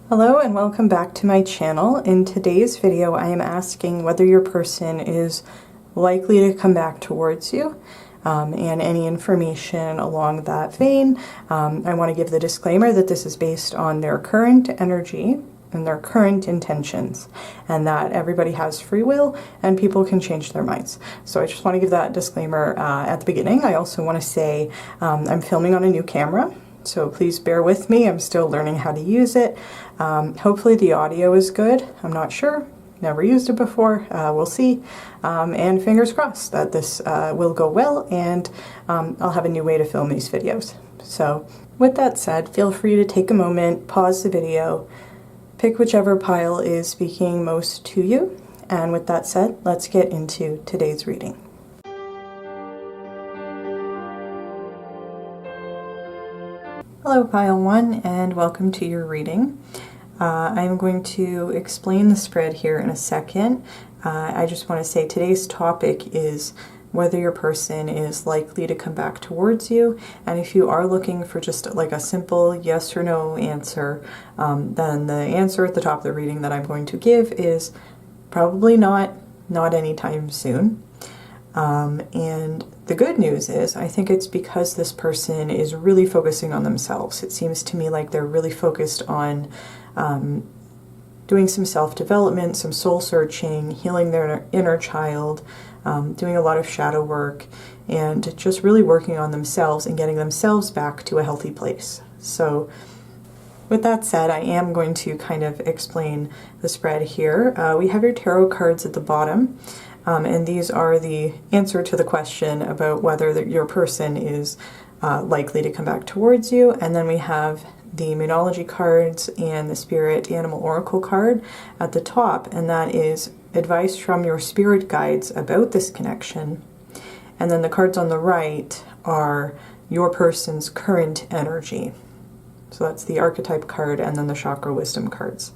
Hello and welcome back to my channel. In today's video I am asking whether your person is likely to come back towards you and any information along that vein. I want to give the disclaimer that this is based on their current energy and their current intentions, and that everybody has free will and people can change their minds. So I just want to give that disclaimer at the beginning. I also want to say I'm filming on a new camera, so please bear with me. I'm still learning how to use it. Hopefully the audio is good. I'm not sure. Never used it before. We'll see. And fingers crossed that this will go well and I'll have a new way to film these videos. So with that said, feel free to take a moment, pause the video, pick whichever pile is speaking most to you. And with that said, let's get into today's reading. Hello Pile 1 and welcome to your reading. I'm going to explain the spread here in a second. I just want to say today's topic is whether your person is likely to come back towards you, and if you are looking for just like a simple yes or no answer, then the answer at the top of the reading that I'm going to give is probably not anytime soon. And the good news is, I think it's because this person is really focusing on themselves. It seems to me like they're really focused on doing some self-development, some soul-searching, healing their inner child, doing a lot of shadow work, and just really working on themselves and getting themselves back to a healthy place. So with that said, I am going to kind of explain the spread here. We have your tarot cards at the bottom. And these are the answer to the question about whether your person is likely to come back towards you. And then we have the Moonology cards and the Spirit Animal Oracle card at the top. And that is advice from your spirit guides about this connection. And then the cards on the right are your person's current energy. So that's the Archetype card and then the Chakra Wisdom cards.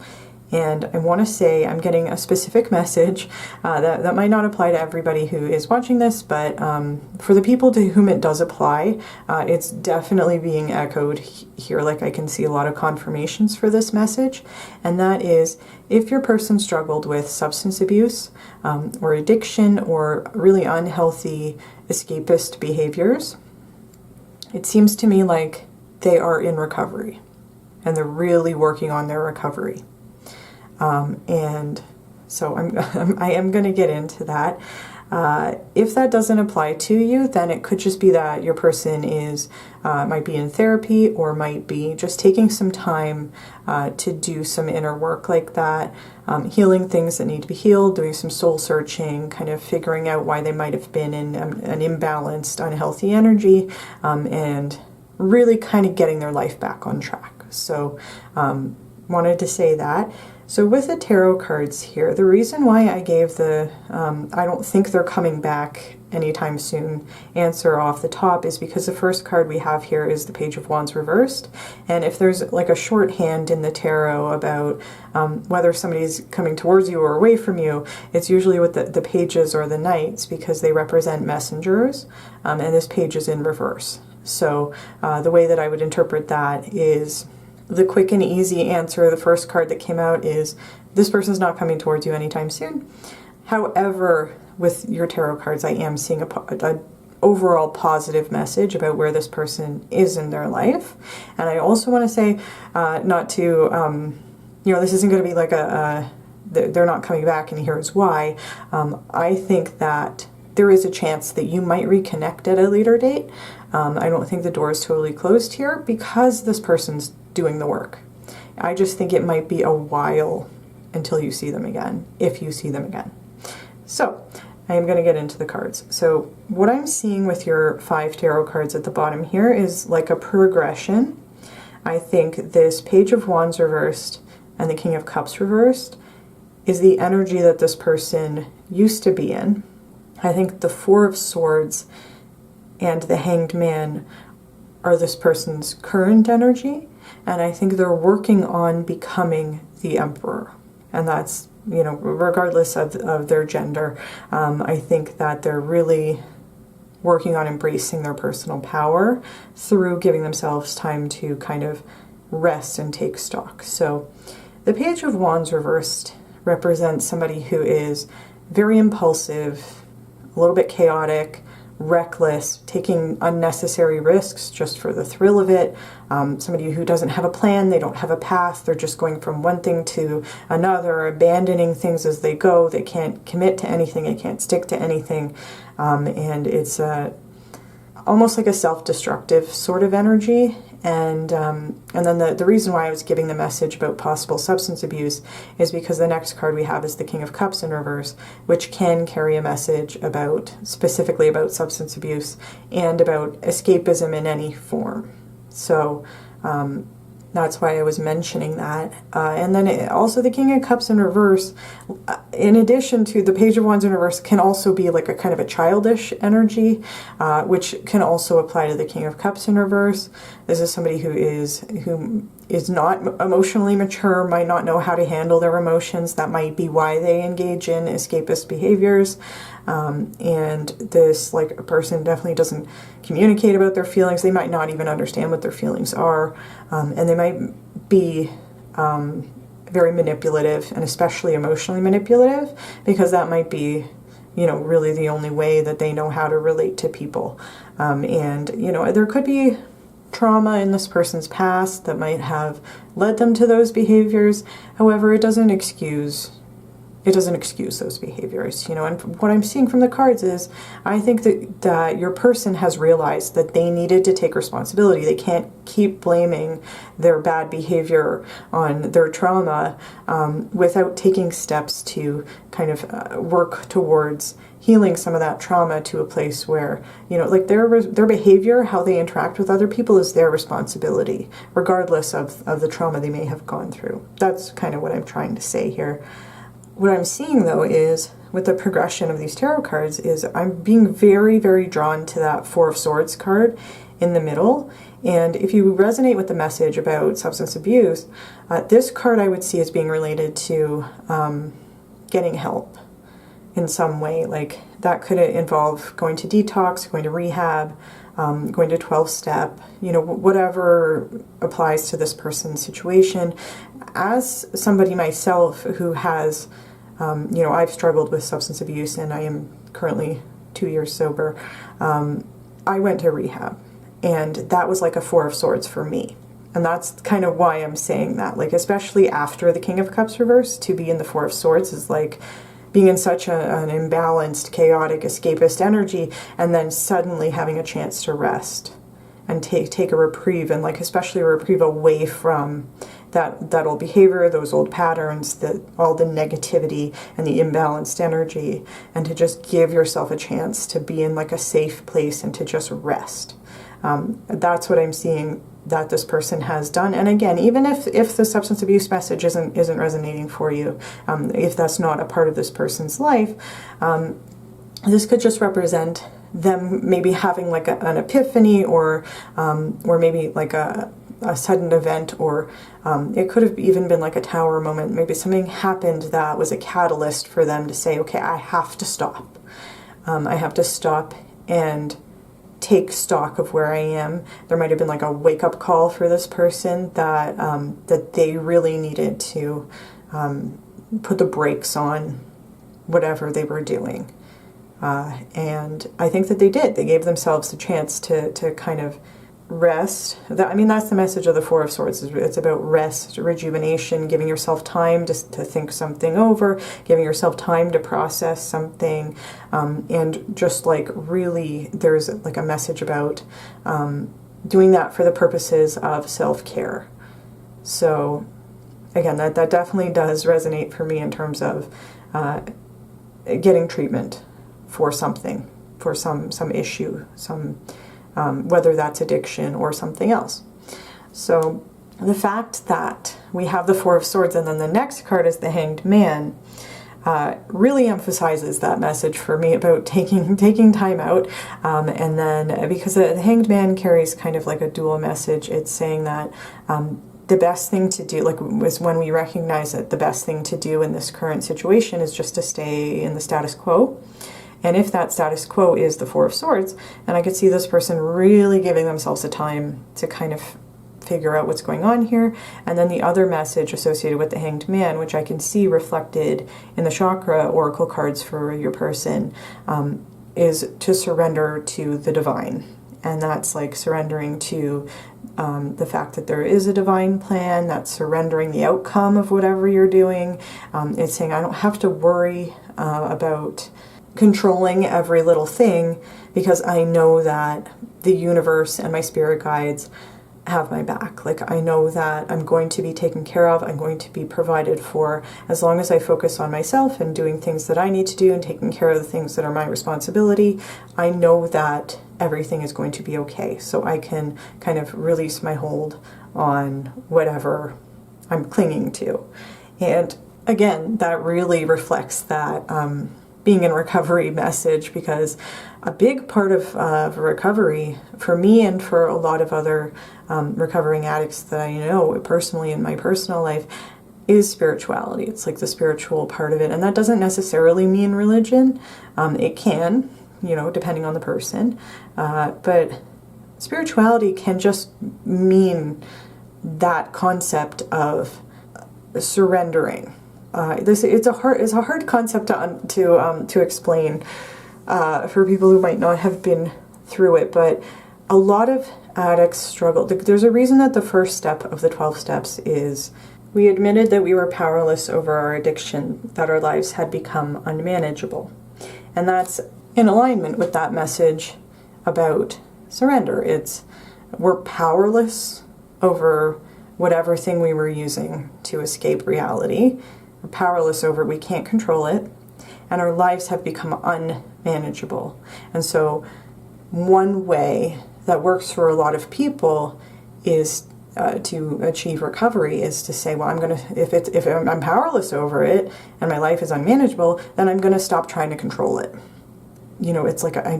And I want to say I'm getting a specific message that might not apply to everybody who is watching this, but for the people to whom it does apply, it's definitely being echoed here. Like I can see a lot of confirmations for this message, and that is if your person struggled with substance abuse or addiction or really unhealthy escapist behaviors, it seems to me like they are in recovery and they're really working on their recovery. And so I am going to get into that. If that doesn't apply to you, then it could just be that your person is might be in therapy or might be just taking some time to do some inner work like that, healing things that need to be healed, doing some soul searching, kind of figuring out why they might have been in an imbalanced, unhealthy energy, and really kind of getting their life back on track. So wanted to say that. So with the tarot cards here, the reason why I gave the I don't think they're coming back anytime soon answer off the top is because the first card we have here is the Page of Wands reversed. And if there's like a shorthand in the tarot about whether somebody's coming towards you or away from you, it's usually with the pages or the knights because they represent messengers, and this page is in reverse. So the way that I would interpret that is the quick and easy answer, the first card that came out is this person's not coming towards you anytime soon. However, with your tarot cards, I am seeing an overall positive message about where this person is in their life. And I also want to say, not to, this isn't going to be like they're not coming back and here's why. I think that there is a chance that you might reconnect at a later date. I don't think the door is totally closed here because this person's doing the work. I just think it might be a while until you see them again, if you see them again. So I am going to get into the cards. So what I'm seeing with your 5 tarot cards at the bottom here is like a progression. I think this Page of Wands reversed and the King of Cups reversed is the energy that this person used to be in. I think the 4 of Swords and the Hanged Man are this person's current energy, and I think they're working on becoming the Emperor. And that's, regardless of their gender, I think that they're really working on embracing their personal power through giving themselves time to kind of rest and take stock. So The Page of Wands reversed represents somebody who is very impulsive, a little bit chaotic, reckless, taking unnecessary risks just for the thrill of it. Somebody who doesn't have a plan, they don't have a path, they're just going from one thing to another, abandoning things as they go. They can't commit to anything, they can't stick to anything, and it's almost like a self-destructive sort of energy. And then the reason why I was giving the message about possible substance abuse is because the next card we have is the King of Cups in reverse, which can carry a message about, specifically about substance abuse and about escapism in any form. So that's why I was mentioning that. And then also the King of Cups in reverse, in addition to the Page of Wands in reverse, can also be like a kind of a childish energy, which can also apply to the King of Cups in reverse. This is somebody who is not emotionally mature, might not know how to handle their emotions. That might be why they engage in escapist behaviors. And this, like, a person definitely doesn't communicate about their feelings. They might not even understand what their feelings are. And they might be very manipulative, and especially emotionally manipulative, because that might be, you know, really the only way that they know how to relate to people. And, you know, there could be trauma in this person's past that might have led them to those behaviors. However, it doesn't excuse those behaviors, you know. And what I'm seeing from the cards is, I think that your person has realized that they needed to take responsibility. They can't keep blaming their bad behavior on their trauma without taking steps to kind of work towards healing some of that trauma to a place where, you know, like their behavior, how they interact with other people, is their responsibility, regardless of the trauma they may have gone through. That's kind of what I'm trying to say here. What I'm seeing, though, is with the progression of these tarot cards is I'm being very, very drawn to that Four of Swords card in the middle. And if you resonate with the message about substance abuse, this card I would see as being related to getting help in some way. Like, that could involve going to detox, going to rehab, going to 12-step, you know, whatever applies to this person's situation. As somebody myself who has, you know, I've struggled with substance abuse, and I am currently 2 years sober. I went to rehab, and that was like a Four of Swords for me. And that's kind of why I'm saying that. Like, especially after the King of Cups reverse, to be in the Four of Swords is like being in such an imbalanced, chaotic, escapist energy, and then suddenly having a chance to rest and take a reprieve, and like especially a reprieve away from that old behavior, those old patterns, all the negativity and the imbalanced energy, and to just give yourself a chance to be in like a safe place and to just rest. That's what I'm seeing that this person has done. And again, even if the substance abuse message isn't resonating for you, if that's not a part of this person's life, this could just represent them maybe having like an epiphany, or maybe like a sudden event, or it could have even been like a tower moment. Maybe something happened that was a catalyst for them to say, okay, I have to stop. I have to stop and take stock of where I am. There might have been like a wake-up call for this person that that they really needed to put the brakes on whatever they were doing. And I think that they did. They gave themselves a chance to kind of rest. I mean, that's the message of the Four of Swords. It's about rest, rejuvenation, giving yourself time to think something over, giving yourself time to process something, and just like really, there's like a message about doing that for the purposes of self-care. So again, that definitely does resonate for me in terms of getting treatment for something, for some issue, whether that's addiction or something else. So the fact that we have the Four of Swords and then the next card is the Hanged Man really emphasizes that message for me about taking time out. And then because the Hanged Man carries kind of like a dual message, it's saying that the best thing to do, like, was when we recognize that the best thing to do in this current situation is just to stay in the status quo. And if that status quo is the Four of Swords, then I could see this person really giving themselves a time to kind of figure out what's going on here. And then the other message associated with the Hanged Man, which I can see reflected in the chakra oracle cards for your person, is to surrender to the divine. And that's like surrendering to the fact that there is a divine plan. That's surrendering the outcome of whatever you're doing. It's saying, I don't have to worry about controlling every little thing, because I know that the universe and my spirit guides have my back. Like, I know that I'm going to be taken care of, I'm going to be provided for, as long as I focus on myself and doing things that I need to do and taking care of the things that are my responsibility. I know that everything is going to be okay. So I can kind of release my hold on whatever I'm clinging to. And again, that really reflects that being in recovery message, because a big part of recovery for me and for a lot of other recovering addicts that I know personally in my personal life is spirituality. It's like the spiritual part of it. And that doesn't necessarily mean religion. It can, depending on the person. But spirituality can just mean that concept of surrendering. It's a hard concept to explain for people who might not have been through it, but a lot of addicts struggle. There's a reason that the first step of the 12 steps is we admitted that we were powerless over our addiction, that our lives had become unmanageable. And that's in alignment with that message about surrender. We're powerless over whatever thing we were using to escape reality. We're powerless over it. We can't control it. And our lives have become unmanageable. And so one way that works for a lot of people is to achieve recovery is to say, well, if I'm powerless over it and my life is unmanageable, then I'm going to stop trying to control it. It's like I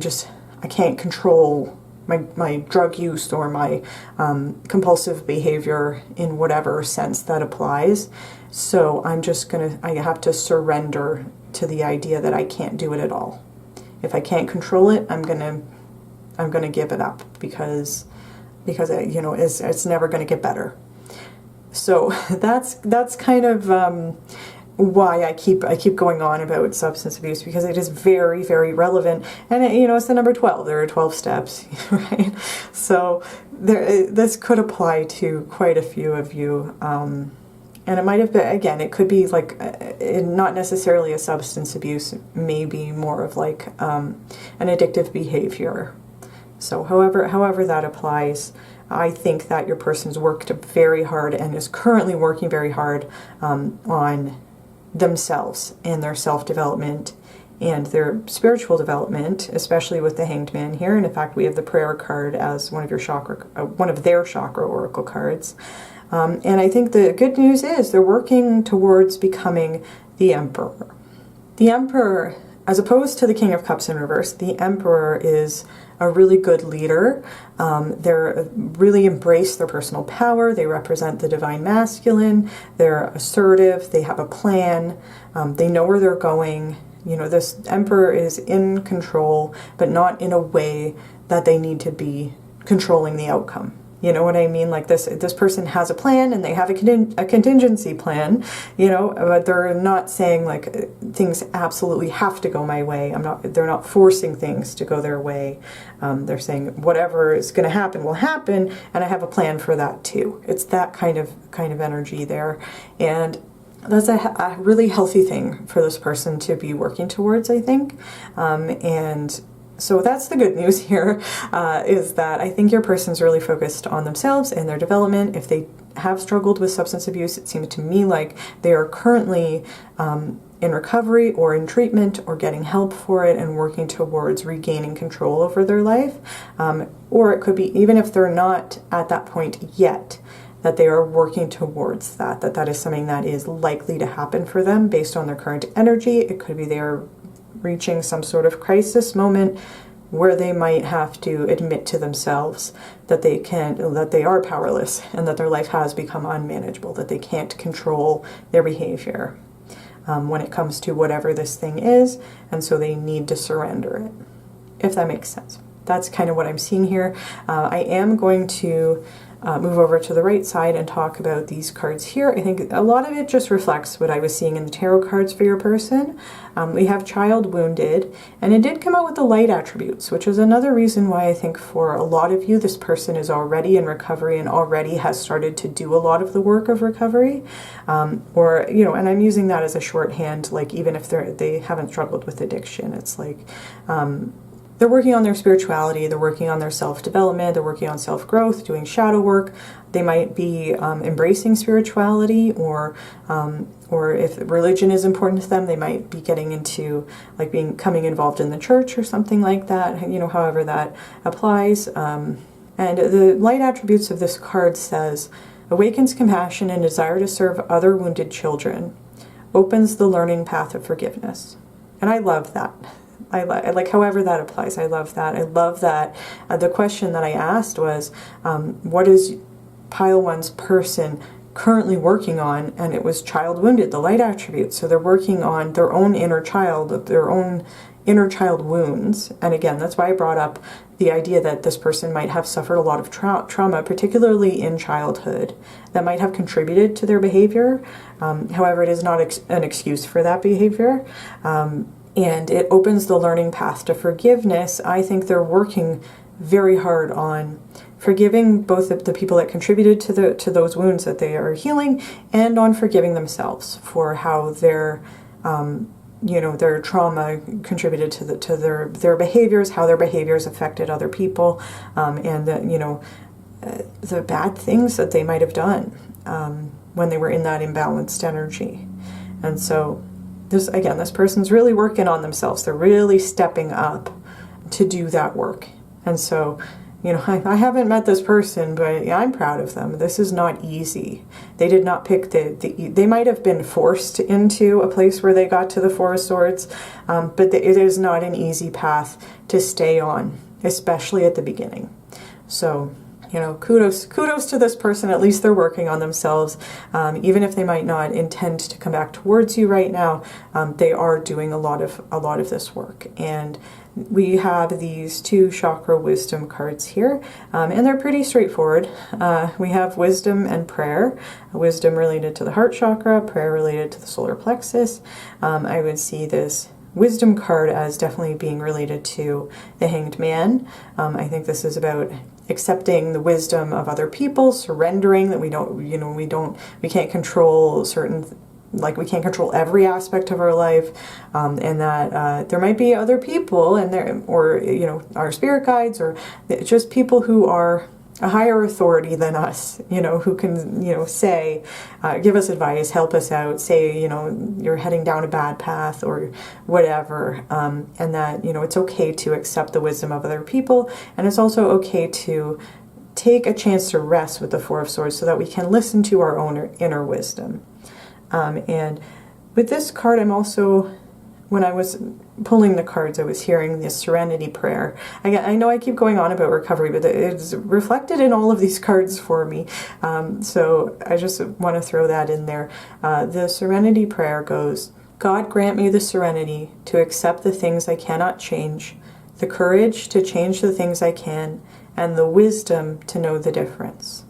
can't control my drug use or my compulsive behavior in whatever sense that applies. So I have to surrender to the idea that I can't do it at all. If I can't control it, I'm gonna give it up because it's never gonna get better. So that's kind of why I keep going on about substance abuse, because it is very, very relevant. And it's the number 12. There are 12 steps, right? So this could apply to quite a few of you. And it might have been, again, it could be like not necessarily a substance abuse, maybe more of like an addictive behavior. So however that applies, I think that your person's worked very hard and is currently working very hard on themselves and their self-development and their spiritual development, especially with the Hanged Man here. And in fact, we have the prayer card as one of their chakra oracle cards. And I think the good news is they're working towards becoming the Emperor. The Emperor, as opposed to the King of Cups in reverse, the Emperor is a really good leader. They're really embrace their personal power. They represent the divine masculine. They're assertive. They have a plan. They know where they're going. This Emperor is in control, but not in a way that they need to be controlling the outcome. You know what I mean? Like this person has a plan and they have a contingency plan, but they're not saying like things absolutely have to go my way. They're not forcing things to go their way. They're saying whatever is going to happen will happen, and I have a plan for that too. It's that kind of energy there. And that's a really healthy thing for this person to be working towards, I think. And so that's the good news here, is that I think your person's really focused on themselves and their development. If they have struggled with substance abuse, it seems to me like they are currently in recovery or in treatment or getting help for it and working towards regaining control over their life. Or it could be, even if they're not at that point yet, that they are working towards that is something that is likely to happen for them based on their current energy. It could be they're reaching some sort of crisis moment where they might have to admit to themselves that they are powerless and that their life has become unmanageable, that they can't control their behavior when it comes to whatever this thing is, and so they need to surrender it, if that makes sense. That's kind of what I'm seeing here. I am going to move over to the right side and talk about these cards here. I think a lot of it just reflects what I was seeing in the tarot cards for your person. We have child wounded, and it did come out with the light attributes, which is another reason why I think for a lot of you, this person is already in recovery and already has started to do a lot of the work of recovery. Or, you know, and I'm using that as a shorthand, like even if they haven't struggled with addiction, it's like, they're working on their spirituality, they're working on their self-development, they're working on self-growth, doing shadow work. They might be embracing spirituality, or if religion is important to them, they might be getting into like becoming involved in the church or something like that, you know, however that applies. And the light attributes of this card says, awakens compassion and desire to serve other wounded children, opens the learning path of forgiveness. And I love that. I like however that applies. I love that. I love that. The question that I asked was, what is pile one's person currently working on? And it was child wounded, the light attribute. So they're working on their own inner child, their own inner child wounds. And again, that's why I brought up the idea that this person might have suffered a lot of trauma, particularly in childhood, that might have contributed to their behavior. However, it is not an excuse for that behavior. And it opens the learning path to forgiveness. I think they're working very hard on forgiving both the people that contributed to those wounds that they are healing, and on forgiving themselves for how their their trauma contributed to their behaviors, how their behaviors affected other people, and the bad things that they might have done when they were in that imbalanced energy. And so this person's really working on themselves. They're really stepping up to do that work. And so, you know, I haven't met this person, but I'm proud of them. This is not easy. They did not pick they might have been forced into a place where they got to the Four of Swords, but it is not an easy path to stay on, especially at the beginning. So, you know, kudos to this person. At least they're working on themselves. Even if they might not intend to come back towards you right now, they are doing a lot of this work. And we have these two chakra wisdom cards here, and they're pretty straightforward. We have wisdom and prayer. Wisdom related to the heart chakra, prayer related to the solar plexus. I would see this wisdom card as definitely being related to the Hanged Man. I think this is about accepting the wisdom of other people, surrendering that we can't control we can't control every aspect of our life, and that there might be other people our spirit guides, or just people who are a higher authority than us, who can, say, give us advice, help us out, say, you're heading down a bad path or whatever, and that, it's okay to accept the wisdom of other people, and it's also okay to take a chance to rest with the Four of Swords so that we can listen to our own inner wisdom. And with this card, I'm also, when I was pulling the cards, I was hearing this serenity prayer. I know I keep going on about recovery, but it's reflected in all of these cards for me. So I just want to throw that in there. The serenity prayer goes, God grant me the serenity to accept the things I cannot change, the courage to change the things I can, and the wisdom to know the difference.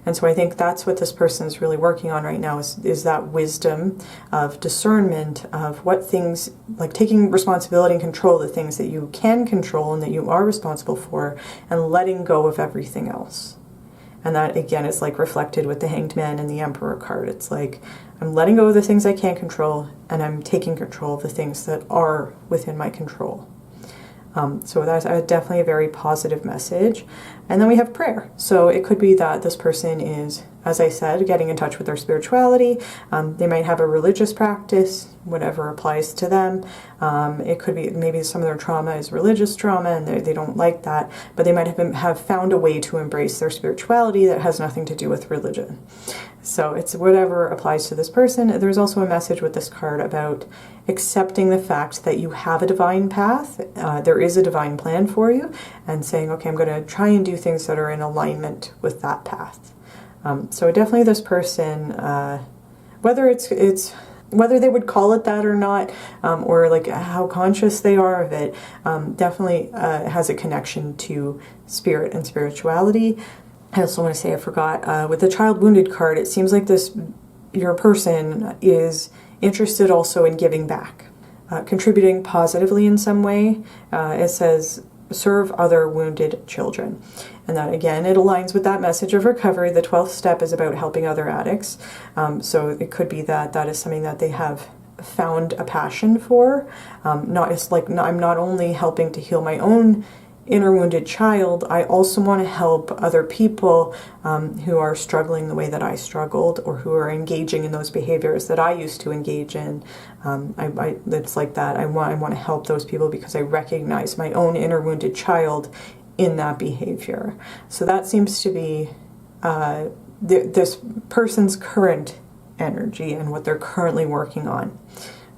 And so I think that's what this person is really working on right now is that wisdom of discernment of what things, like taking responsibility and control of the things that you can control and that you are responsible for, and letting go of everything else. And that, again, is like reflected with the Hanged Man and the Emperor card. It's like, I'm letting go of the things I can't control, and I'm taking control of the things that are within my control. So that's definitely a very positive message. And then we have prayer. So it could be that this person is, as I said, getting in touch with their spirituality. They might have a religious practice, whatever applies to them. It could be maybe some of their trauma is religious trauma and they don't like that, but they might have found a way to embrace their spirituality that has nothing to do with religion. So it's whatever applies to this person. There's also a message with this card about accepting the fact that you have a divine path. There is a divine plan for you, and saying, okay, I'm going to try and do things that are in alignment with that path. So definitely this person, whether whether they would call it that or not, or like how conscious they are of it, definitely has a connection to spirit and spirituality. I also want to say, I forgot, with the child wounded card, it seems like your person is interested also in giving back, contributing positively in some way. It says, serve other wounded children. And that, again, it aligns with that message of recovery. The 12th step is about helping other addicts. So it could be that that is something that they have found a passion for. I'm not only helping to heal my own inner wounded child, I also want to help other people who are struggling the way that I struggled, or who are engaging in those behaviors that I used to engage in. It's like that. I want to help those people because I recognize my own inner wounded child in that behavior. So that seems to be this person's current energy and what they're currently working on.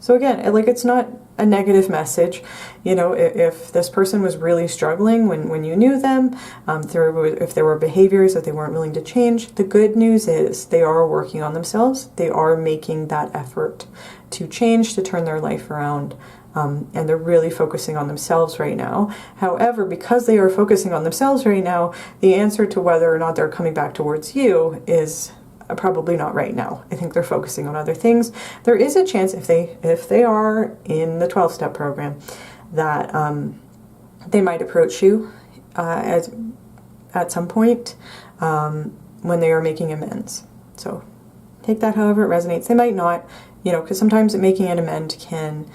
So again, like, it's not a negative message. You know, if this person was really struggling when you knew them, if there were behaviors that they weren't willing to change, the good news is they are working on themselves. They are making that effort to change, to turn their life around. And they're really focusing on themselves right now. However, because they are focusing on themselves right now, the answer to whether or not they're coming back towards you is probably not right now. I think they're focusing on other things. There is a chance, if they are in the 12-step program, that they might approach you at some point when they are making amends. So take that however it resonates. They might not, because sometimes making an amend can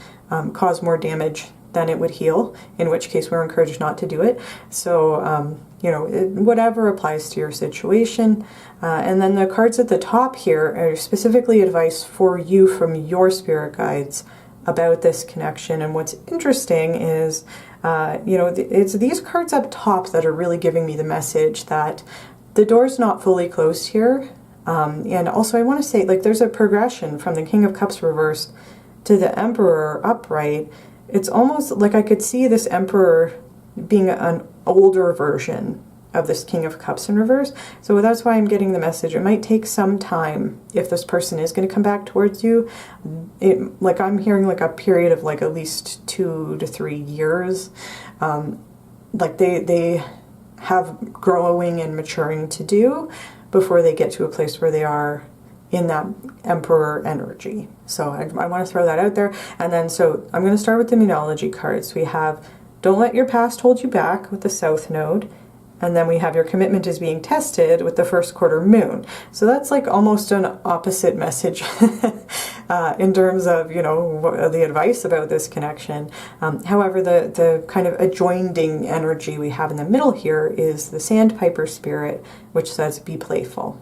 cause more damage than it would heal, in which case we're encouraged not to do it. So, whatever applies to your situation. And then the cards at the top here are specifically advice for you from your spirit guides about this connection. And what's interesting is, it's these cards up top that are really giving me the message that the door's not fully closed here. And also I want to say, like, there's a progression from the King of Cups reversed to the Emperor upright. It's almost like I could see this Emperor being an older version of this King of Cups in reverse. So that's why I'm getting the message. It might take some time if this person is going to come back towards you. I'm hearing like a period of like at least 2 to 3 years. Like they have growing and maturing to do before they get to a place where they are in that Emperor energy. So I want to throw that out there. And then, so I'm going to start with the Moonology cards. We have Don't Let Your Past Hold You Back with the South Node. And then we have Your Commitment Is Being Tested with the First Quarter Moon. So that's like almost an opposite message in terms of, the advice about this connection. However, the kind of adjoining energy we have in the middle here is the Sandpiper Spirit, which says, be playful.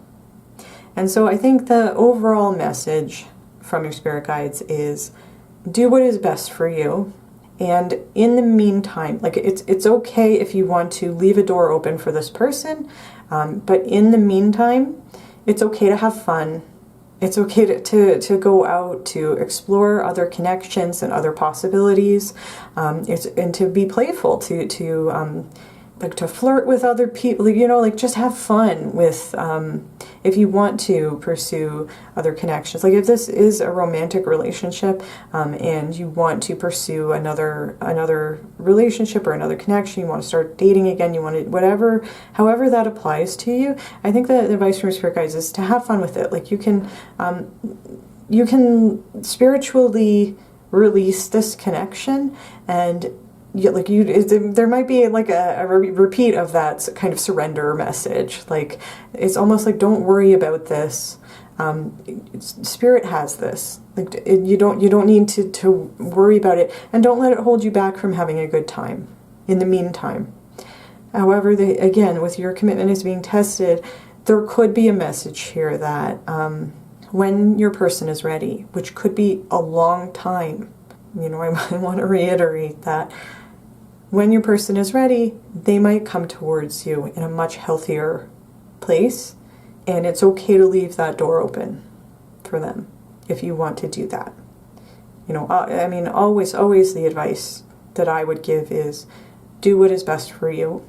And so I think the overall message from your spirit guides is do what is best for you. And in the meantime, like it's okay if you want to leave a door open for this person, but in the meantime, it's okay to have fun. It's okay to go out to explore other connections and other possibilities, and to be playful, to flirt with other people, just have fun with, if you want to pursue other connections. Like if this is a romantic relationship, and you want to pursue another relationship or another connection, you want to start dating again, you want to, however that applies to you, I think the advice from your spirit guides is to have fun with it. Like you can spiritually release this connection, and there might be like a repeat of that kind of surrender message. Like it's almost like, don't worry about this. Spirit has this. Like you don't need to worry about it, and don't let it hold you back from having a good time in the meantime. However, again, with Your Commitment Is Being Tested, there could be a message here that when your person is ready, which could be a long time, I want to reiterate that when your person is ready, they might come towards you in a much healthier place, and it's okay to leave that door open for them if you want to do that. Always the advice that I would give is do what is best for you.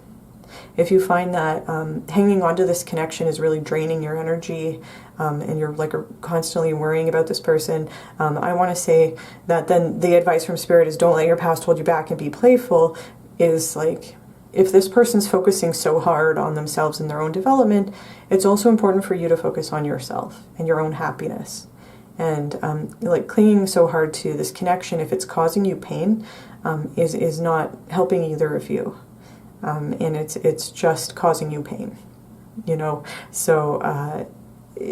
If you find that hanging on to this connection is really draining your energy, and you're like constantly worrying about this person, I want to say that then the advice from Spirit is don't let your past hold you back and be playful, is like if this person's focusing so hard on themselves and their own development, it's also important for you to focus on yourself and your own happiness. And like clinging so hard to this connection, if it's causing you pain, is not helping either of you. And it's just causing you pain, you know. So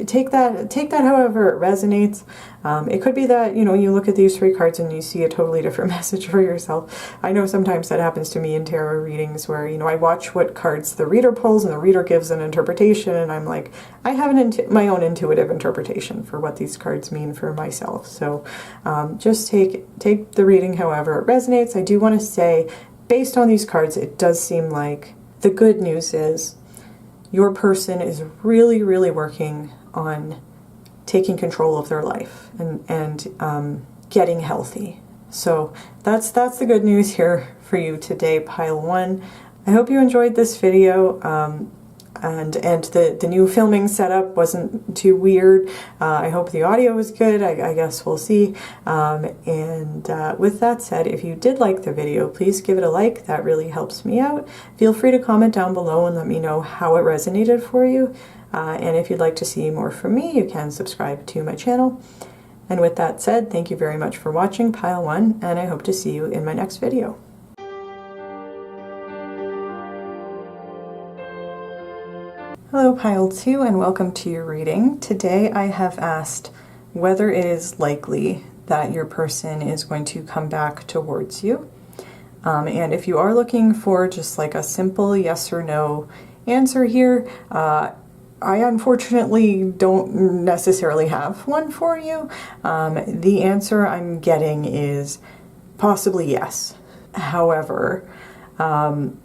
take that however it resonates. It could be that, you know, you look at these 3 cards and you see a totally different message for yourself. I know sometimes that happens to me in tarot readings where, you know, I watch what cards the reader pulls and the reader gives an interpretation, and I'm like, I have my own intuitive interpretation for what these cards mean for myself. So just take the reading however it resonates. I do want to say, based on these cards, it does seem like the good news is your person is really, really working on taking control of their life and getting healthy. So that's the good news here for you today, pile 1. I hope you enjoyed this video. And the new filming setup wasn't too weird. I hope the audio was good. I guess we'll see. With that said, if you did like the video, please give it a like. That really helps me out. Feel free to comment down below and let me know how it resonated for you. And if you'd like to see more from me, you can subscribe to my channel. And with that said, thank you very much for watching pile 1, and I hope to see you in my next video. Hello pile 2, and welcome to your reading. Today I have asked whether it is likely that your person is going to come back towards you. And if you are looking for just like a simple yes or no answer here, I unfortunately don't necessarily have one for you. The answer I'm getting is possibly yes. However, I'm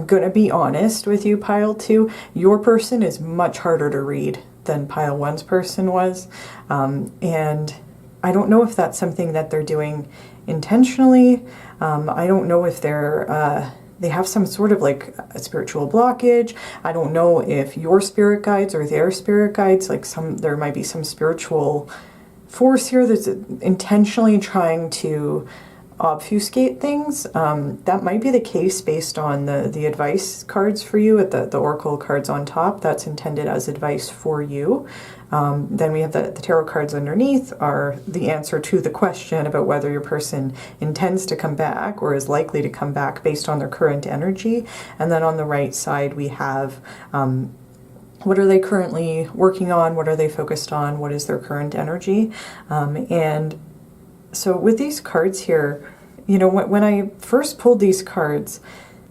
going to be honest with you, pile 2. Your person is much harder to read than pile 1's person was. And I don't know if that's something that they're doing intentionally. I don't know if they have some sort of like a spiritual blockage. I don't know if your spirit guides or their spirit guides, like there might be some spiritual force here that's intentionally trying to obfuscate things. That might be the case based on the advice cards for you at the oracle cards on top. That's intended as advice for you. Then we have the tarot cards underneath are the answer to the question about whether your person intends to come back or is likely to come back based on their current energy. And then on the right side we have what are they currently working on? What are they focused on? What is their current energy? And so with these cards here, you know, when I first pulled these cards,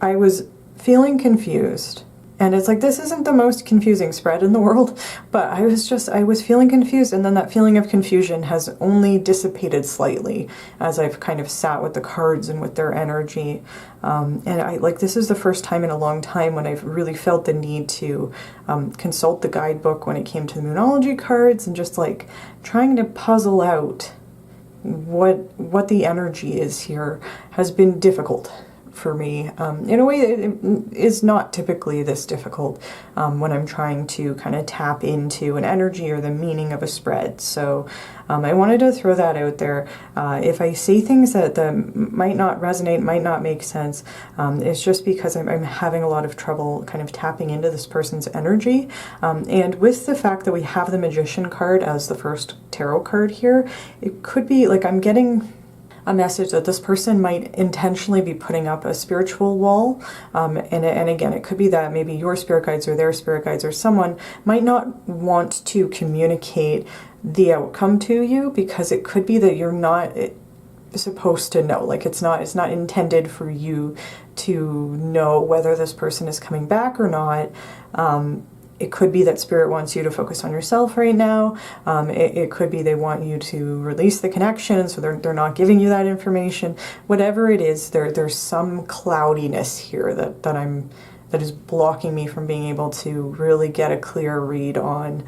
I was feeling confused. And it's like, this isn't the most confusing spread in the world, but I was feeling confused, and then that feeling of confusion has only dissipated slightly as I've kind of sat with the cards and with their energy. And this is the first time in a long time when I've really felt the need to consult the guidebook when it came to the Moonology cards and just like trying to puzzle out what the energy is here has been difficult for me. In a way, it is not typically this difficult when I'm trying to kind of tap into an energy or the meaning of a spread. So I wanted to throw that out there. If I say things that might not resonate, might not make sense, it's just because I'm having a lot of trouble kind of tapping into this person's energy. And with the fact that we have the Magician card as the first tarot card here, it could be like I'm getting a message that this person might intentionally be putting up a spiritual wall. And again, it could be that maybe your spirit guides or their spirit guides or someone might not want to communicate the outcome to you because it could be that you're not supposed to know. Like it's not intended for you to know whether this person is coming back or not. It could be that Spirit wants you to focus on yourself right now. It could be they want you to release the connection, so they're not giving you that information. Whatever it is, there's some cloudiness here that is blocking me from being able to really get a clear read on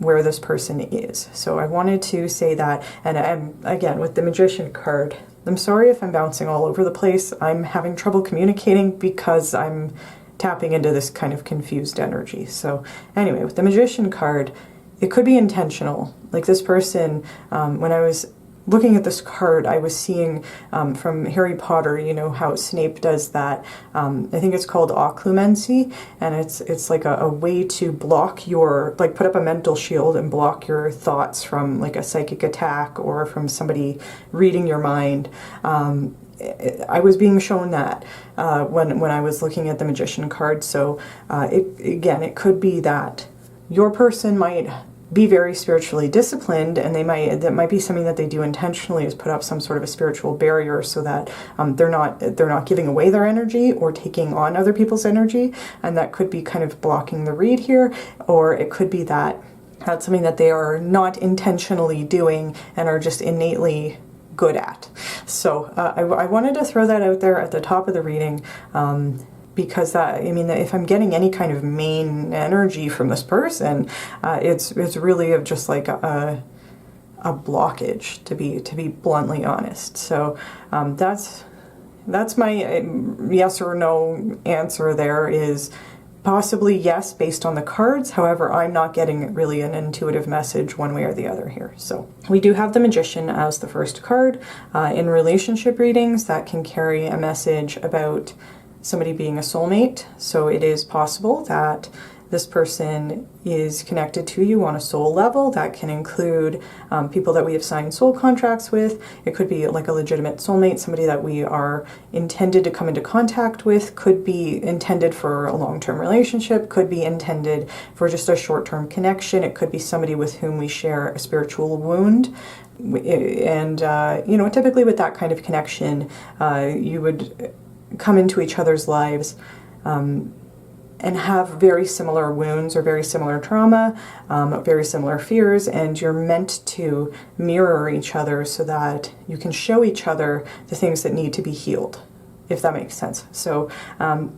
where this person is. So I wanted to say that, and again, with the Magician card, I'm sorry if I'm bouncing all over the place. I'm having trouble communicating because I'm tapping into this kind of confused energy. So anyway, with the Magician card, it could be intentional. Like this person, when I was looking at this card, I was seeing from Harry Potter, you know how Snape does that. I think it's called occlumency, and it's like a way to block your, like put up a mental shield and block your thoughts from like a psychic attack or from somebody reading your mind. I was being shown that when I was looking at the Magician card. So it could be that your person might be very spiritually disciplined, and that might be something that they do intentionally, is put up some sort of a spiritual barrier so that they're not giving away their energy or taking on other people's energy, and that could be kind of blocking the read here. Or it could be that that's something that they are not intentionally doing and are just innately good at. So I wanted to throw that out there at the top of the reading, because if I'm getting any kind of main energy from this person, it's really of just like a blockage, to be bluntly honest. So that's my yes or no answer. There is possibly yes based on the cards. However, I'm not getting really an intuitive message one way or the other here. So we do have the Magician as the first card. In relationship readings, that can carry a message about somebody being a soulmate. So it is possible that this person is connected to you on a soul level. That can include people that we have signed soul contracts with. It could be like a legitimate soulmate, somebody that we are intended to come into contact with, could be intended for a long-term relationship, could be intended for just a short-term connection. It could be somebody with whom we share a spiritual wound. And, typically with that kind of connection, you would come into each other's lives and have very similar wounds or very similar trauma, very similar fears, and you're meant to mirror each other so that you can show each other the things that need to be healed, if that makes sense. So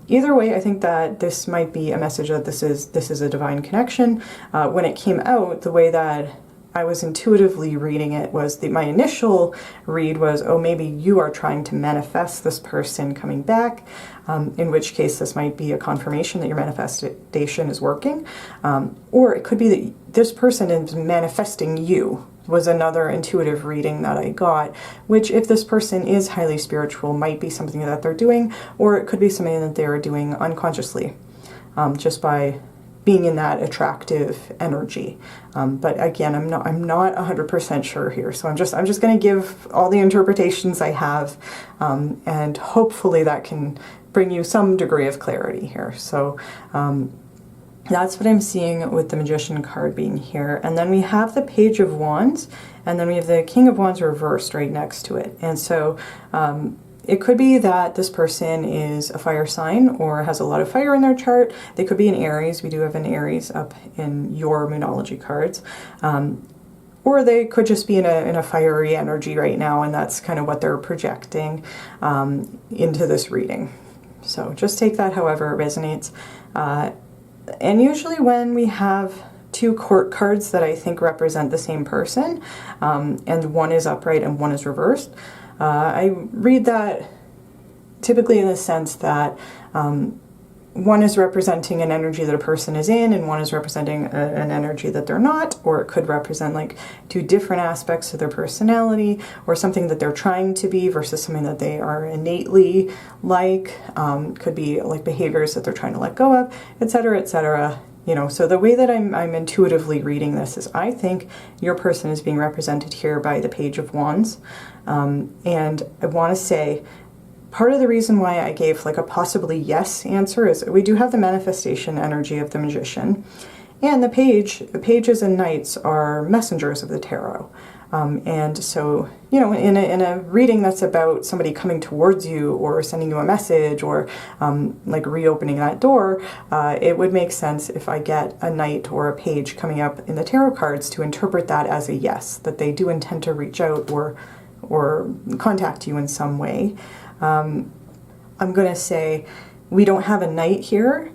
either way, I think that this might be a message that this is a divine connection. When it came out, the way that I was intuitively reading it was my initial read was, oh, maybe you are trying to manifest this person coming back, in which case this might be a confirmation that your manifestation is working. Or it could be that this person is manifesting you, was another intuitive reading that I got, which if this person is highly spiritual might be something that they're doing, or it could be something that they're doing unconsciously, just by being in that attractive energy. But again, I'm not 100% sure here. So I'm just going to give all the interpretations I have, and hopefully that can bring you some degree of clarity here. So that's what I'm seeing with the Magician card being here. And then we have the Page of Wands, and then we have the King of Wands reversed right next to it. And so it could be that this person is a fire sign or has a lot of fire in their chart. They could be an Aries. We do have an Aries up in your Moonology cards. Or they could just be in a fiery energy right now, and that's kind of what they're projecting into this reading. So just take that however it resonates. And usually when we have two court cards that I think represent the same person, and one is upright and one is reversed, I read that typically in the sense that one is representing an energy that a person is in, and one is representing an energy that they're not, or it could represent like two different aspects of their personality, or something that they're trying to be versus something that they are innately like. Could be like behaviors that they're trying to let go of, etc., etc. So the way that I'm intuitively reading this is I think your person is being represented here by the Page of Wands. And I want to say part of the reason why I gave like a possibly yes answer is we do have the manifestation energy of the Magician. And the pages and knights are messengers of the tarot. And so, in a reading that's about somebody coming towards you or sending you a message or like reopening that door, it would make sense if I get a knight or a page coming up in the tarot cards to interpret that as a yes, that they do intend to reach out or contact you in some way. I'm going to say we don't have a knight here.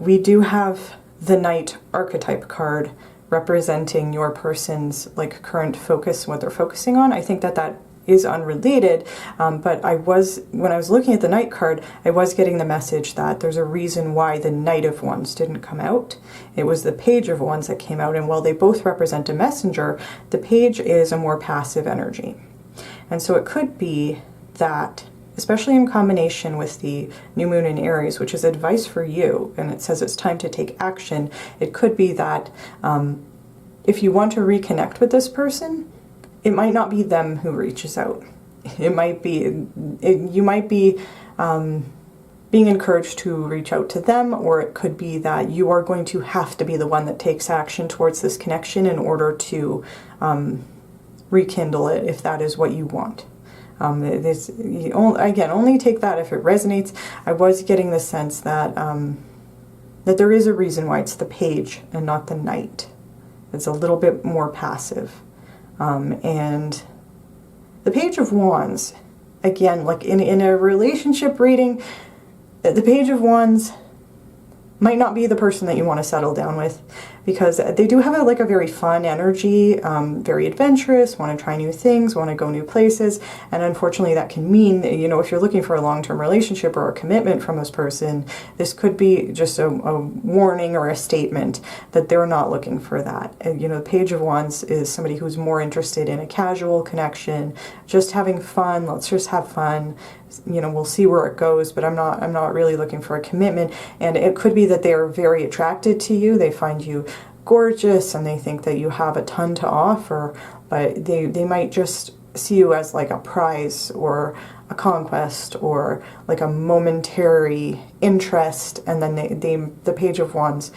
We do have the Knight Archetype card representing your person's like current focus, what they're focusing on. I think that is unrelated, but when I was looking at the Knight card, I was getting the message that there's a reason why the Knight of Wands didn't come out. It was the Page of Wands that came out, and while they both represent a messenger, the Page is a more passive energy. And so it could be that, especially in combination with the new moon in Aries, which is advice for you, and it says it's time to take action, it could be that if you want to reconnect with this person, it might not be them who reaches out. It might be, you might be being encouraged to reach out to them, or it could be that you are going to have to be the one that takes action towards this connection in order to rekindle it, if that is what you want. Again, only take that if it resonates. I was getting the sense that that there is a reason why it's the Page and not the Knight. It's a little bit more passive. And the Page of Wands, again, like in a relationship reading, the Page of Wands might not be the person that you want to settle down with, because they do have a very fun energy, very adventurous, want to try new things, want to go new places, and unfortunately that can mean, you know, if you're looking for a long-term relationship or a commitment from this person, this could be just a warning or a statement that they're not looking for that. And, you know, the Page of Wands is somebody who's more interested in a casual connection, just having fun, let's just have fun. You know, we'll see where it goes, but I'm not really looking for a commitment. And it could be that they are very attracted to you. They find you gorgeous and they think that you have a ton to offer, but they might just see you as like a prize or a conquest or like a momentary interest. And then the Page of Wands,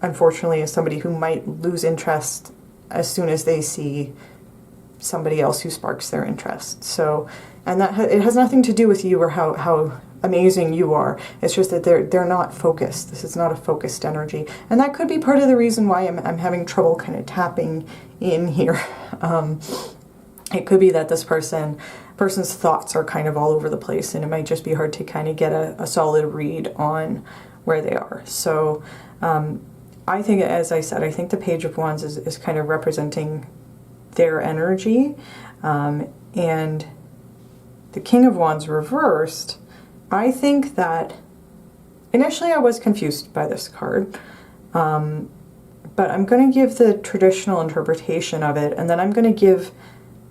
unfortunately, is somebody who might lose interest as soon as they see somebody else who sparks their interest. So, and that it has nothing to do with you or how amazing you are. It's just that they're not focused. This is not a focused energy, and that could be part of the reason why I'm having trouble kind of tapping in here. It could be that this person's thoughts are kind of all over the place, and it might just be hard to kind of get a solid read on where they are. So I think, as I said, I think the Page of Wands is kind of representing their energy, and the King of Wands reversed. I think that initially I was confused by this card, but I'm going to give the traditional interpretation of it, and then I'm going to give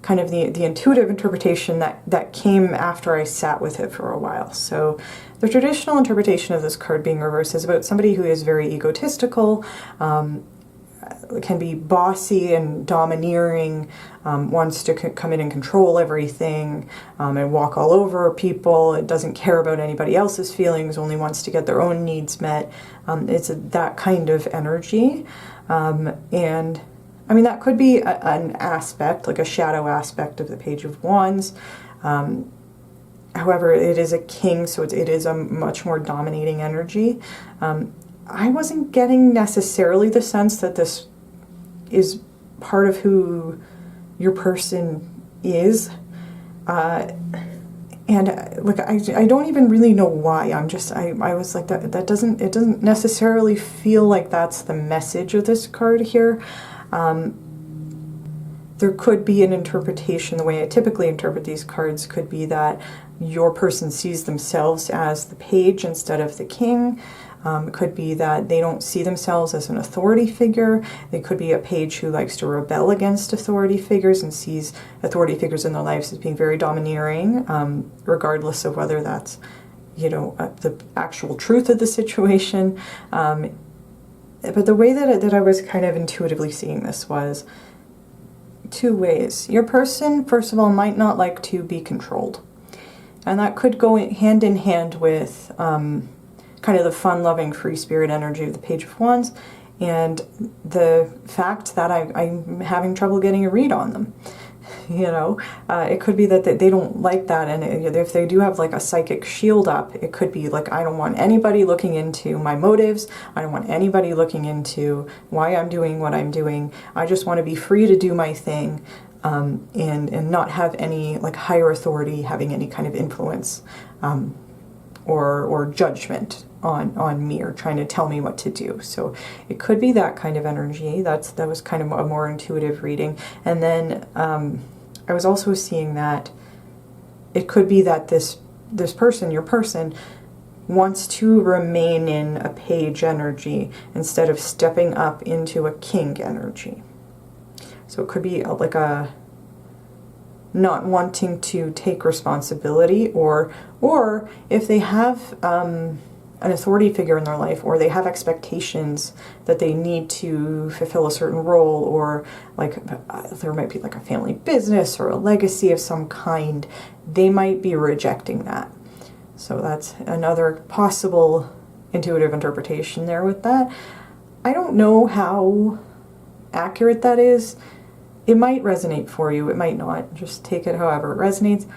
kind of the intuitive interpretation that came after I sat with it for a while. So the traditional interpretation of this card being reversed is about somebody who is very egotistical, can be bossy and domineering, wants to come in and control everything, and walk all over people. It doesn't care about anybody else's feelings, only wants to get their own needs met. It's that kind of energy. And I mean, that could be an aspect, like a shadow aspect of the Page of Wands. However, it is a king, so it is a much more dominating energy. I wasn't getting necessarily the sense that this is part of who your person is. And like, I don't even really know why. I was like, it doesn't necessarily feel like that's the message of this card here. There could be an interpretation, the way I typically interpret these cards could be that your person sees themselves as the Page instead of the King. It could be that they don't see themselves as an authority figure. They could be a Page who likes to rebel against authority figures and sees authority figures in their lives as being very domineering, regardless of whether that's, you know, the actual truth of the situation. But the way that I was kind of intuitively seeing this was two ways. Your person, first of all, might not like to be controlled. And that could go hand in hand with kind of the fun-loving, free-spirit energy of the Page of Wands, and the fact that I'm having trouble getting a read on them. You know, it could be that they don't like that, and if they do have like a psychic shield up, it could be like, I don't want anybody looking into my motives, I don't want anybody looking into why I'm doing what I'm doing, I just want to be free to do my thing, and not have any like higher authority having any kind of influence or judgment on me or trying to tell me what to do. So it could be that kind of energy. That was kind of a more intuitive reading. And then I was also seeing that it could be that this person, your person, wants to remain in a page energy instead of stepping up into a king energy. So it could be like a not wanting to take responsibility, or if they have an authority figure in their life, or they have expectations that they need to fulfill a certain role, or like there might be like a family business or a legacy of some kind, they might be rejecting that. So that's another possible intuitive interpretation there with that. I don't know how accurate that is. It might resonate for you, it might not. Just take it however it resonates.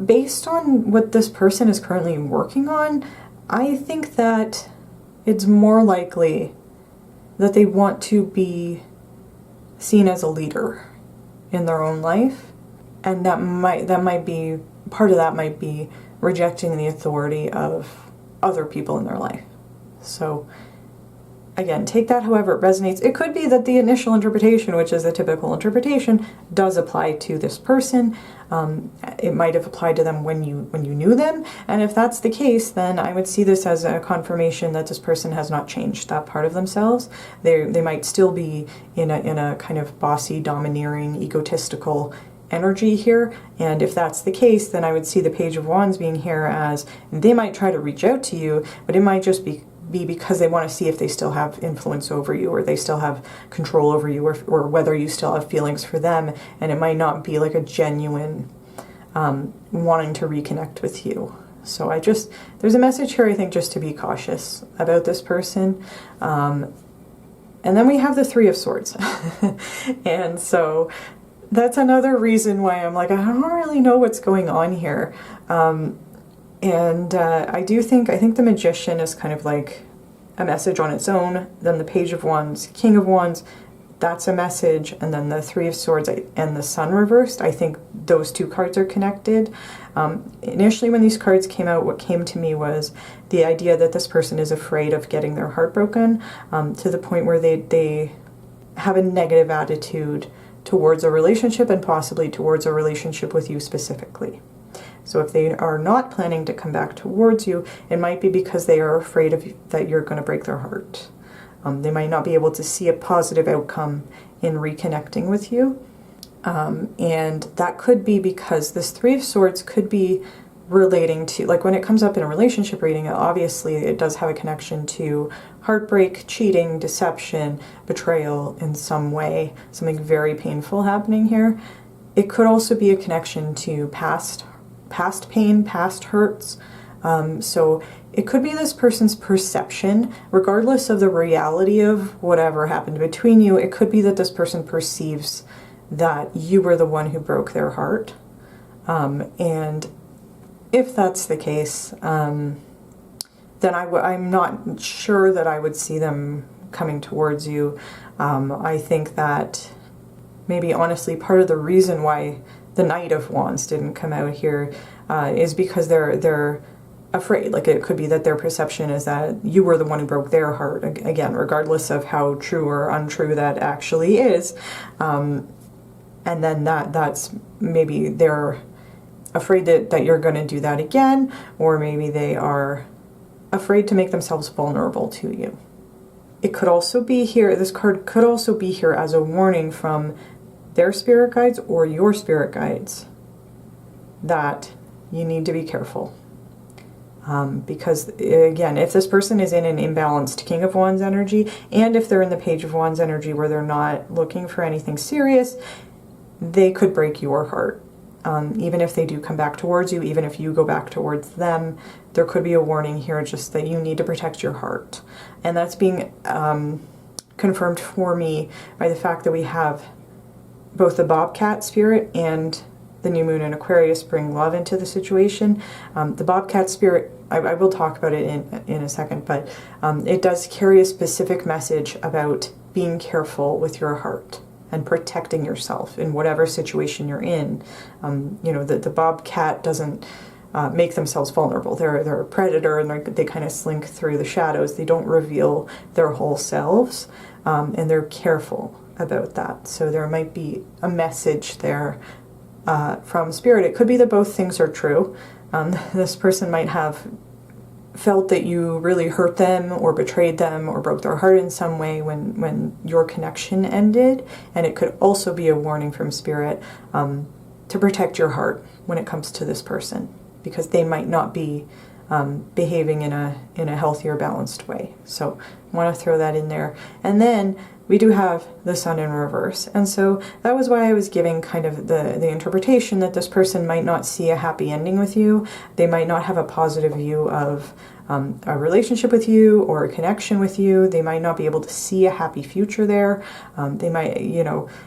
Based on what this person is currently working on, I think that it's more likely that they want to be seen as a leader in their own life, and that might be part of that might be rejecting the authority of other people in their life. So again, take that however it resonates. It could be that the initial interpretation, which is a typical interpretation, does apply to this person. It might have applied to them when you knew them, and if that's the case, then I would see this as a confirmation that this person has not changed that part of themselves. They might still be in a kind of bossy, domineering, egotistical energy here, and if that's the case, then I would see the Page of Wands being here as they might try to reach out to you, but it might just be because they want to see if they still have influence over you, or they still have control over you, or whether you still have feelings for them, and it might not be like a genuine wanting to reconnect with you. So there's a message here, I think, just to be cautious about this person. And then we have the Three of Swords. And so that's another reason why I'm like, I don't really know what's going on here. I think the Magician is kind of like a message on its own. Then the Page of Wands, King of Wands, that's a message. And then the Three of Swords and the Sun reversed, I think those two cards are connected. Initially when these cards came out, what came to me was the idea that this person is afraid of getting their heart broken, to the point where they have a negative attitude towards a relationship, and possibly towards a relationship with you specifically. So if they are not planning to come back towards you, it might be because they are afraid that you're going to break their heart. They might not be able to see a positive outcome in reconnecting with you. And that could be because this Three of Swords could be relating to, like when it comes up in a relationship reading, obviously it does have a connection to heartbreak, cheating, deception, betrayal in some way, something very painful happening here. It could also be a connection to past pain, past hurts. So it could be this person's perception, regardless of the reality of whatever happened between you. It could be that this person perceives that you were the one who broke their heart. And if that's the case, then I'm not sure that I would see them coming towards you. I think that maybe honestly part of the reason why the Knight of Wands didn't come out here is because they're afraid. Like it could be that their perception is that you were the one who broke their heart. Again, regardless of how true or untrue that actually is. And then that's maybe they're afraid that you're going to do that again, or maybe they are afraid to make themselves vulnerable to you. It could also be here, this card could also be here as a warning from their spirit guides or your spirit guides that you need to be careful. Because again, if this person is in an imbalanced King of Wands energy, and if they're in the Page of Wands energy where they're not looking for anything serious, they could break your heart. Even if they do come back towards you, even if you go back towards them, there could be a warning here just that you need to protect your heart. And that's being confirmed for me by the fact that we have both the Bobcat spirit and the new moon in Aquarius bring love into the situation. The Bobcat spirit, I will talk about it in a second, but it does carry a specific message about being careful with your heart and protecting yourself in whatever situation you're in. The Bobcat doesn't make themselves vulnerable. They're a predator, and they kind of slink through the shadows. They don't reveal their whole selves, and they're careful about that. So there might be a message there from Spirit. It could be that both things are true. This person might have felt that you really hurt them or betrayed them or broke their heart in some way when your connection ended. And it could also be a warning from Spirit to protect your heart when it comes to this person, because they might not be behaving in a healthier, balanced way. So I want to throw that in there. And then we do have the Sun in reverse. And so that was why I was giving kind of the interpretation that this person might not see a happy ending with you. They might not have a positive view of a relationship with you or a connection with you. They might not be able to see a happy future there. They might,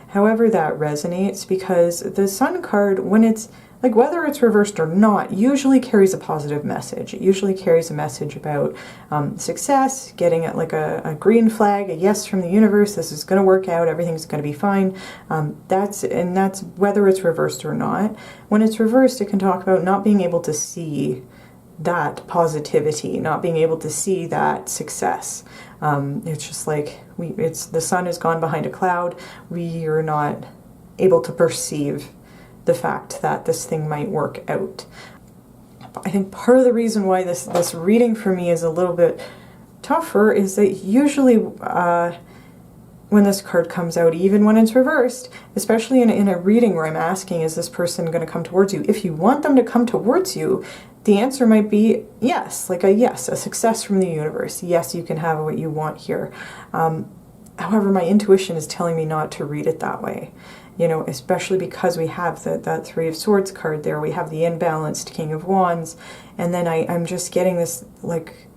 however that resonates, because the Sun card, when it's like, whether it's reversed or not, usually carries a positive message. It usually carries a message about success, getting it like a green flag, a yes from the universe. This is going to work out. Everything's going to be fine. That's whether it's reversed or not. When it's reversed, it can talk about not being able to see that positivity, not being able to see that success. It's just like the sun has gone behind a cloud. We are not able to perceive the fact that this thing might work out. I think part of the reason why this reading for me is a little bit tougher is that usually when this card comes out, even when it's reversed, especially in a reading where I'm asking, is this person going to come towards you? If you want them to come towards you, the answer might be yes, like a yes, a success from the universe. Yes, you can have what you want here. However, my intuition is telling me not to read it that way. Especially because we have that Three of Swords card there. We have the imbalanced King of Wands. And then I'm just getting this like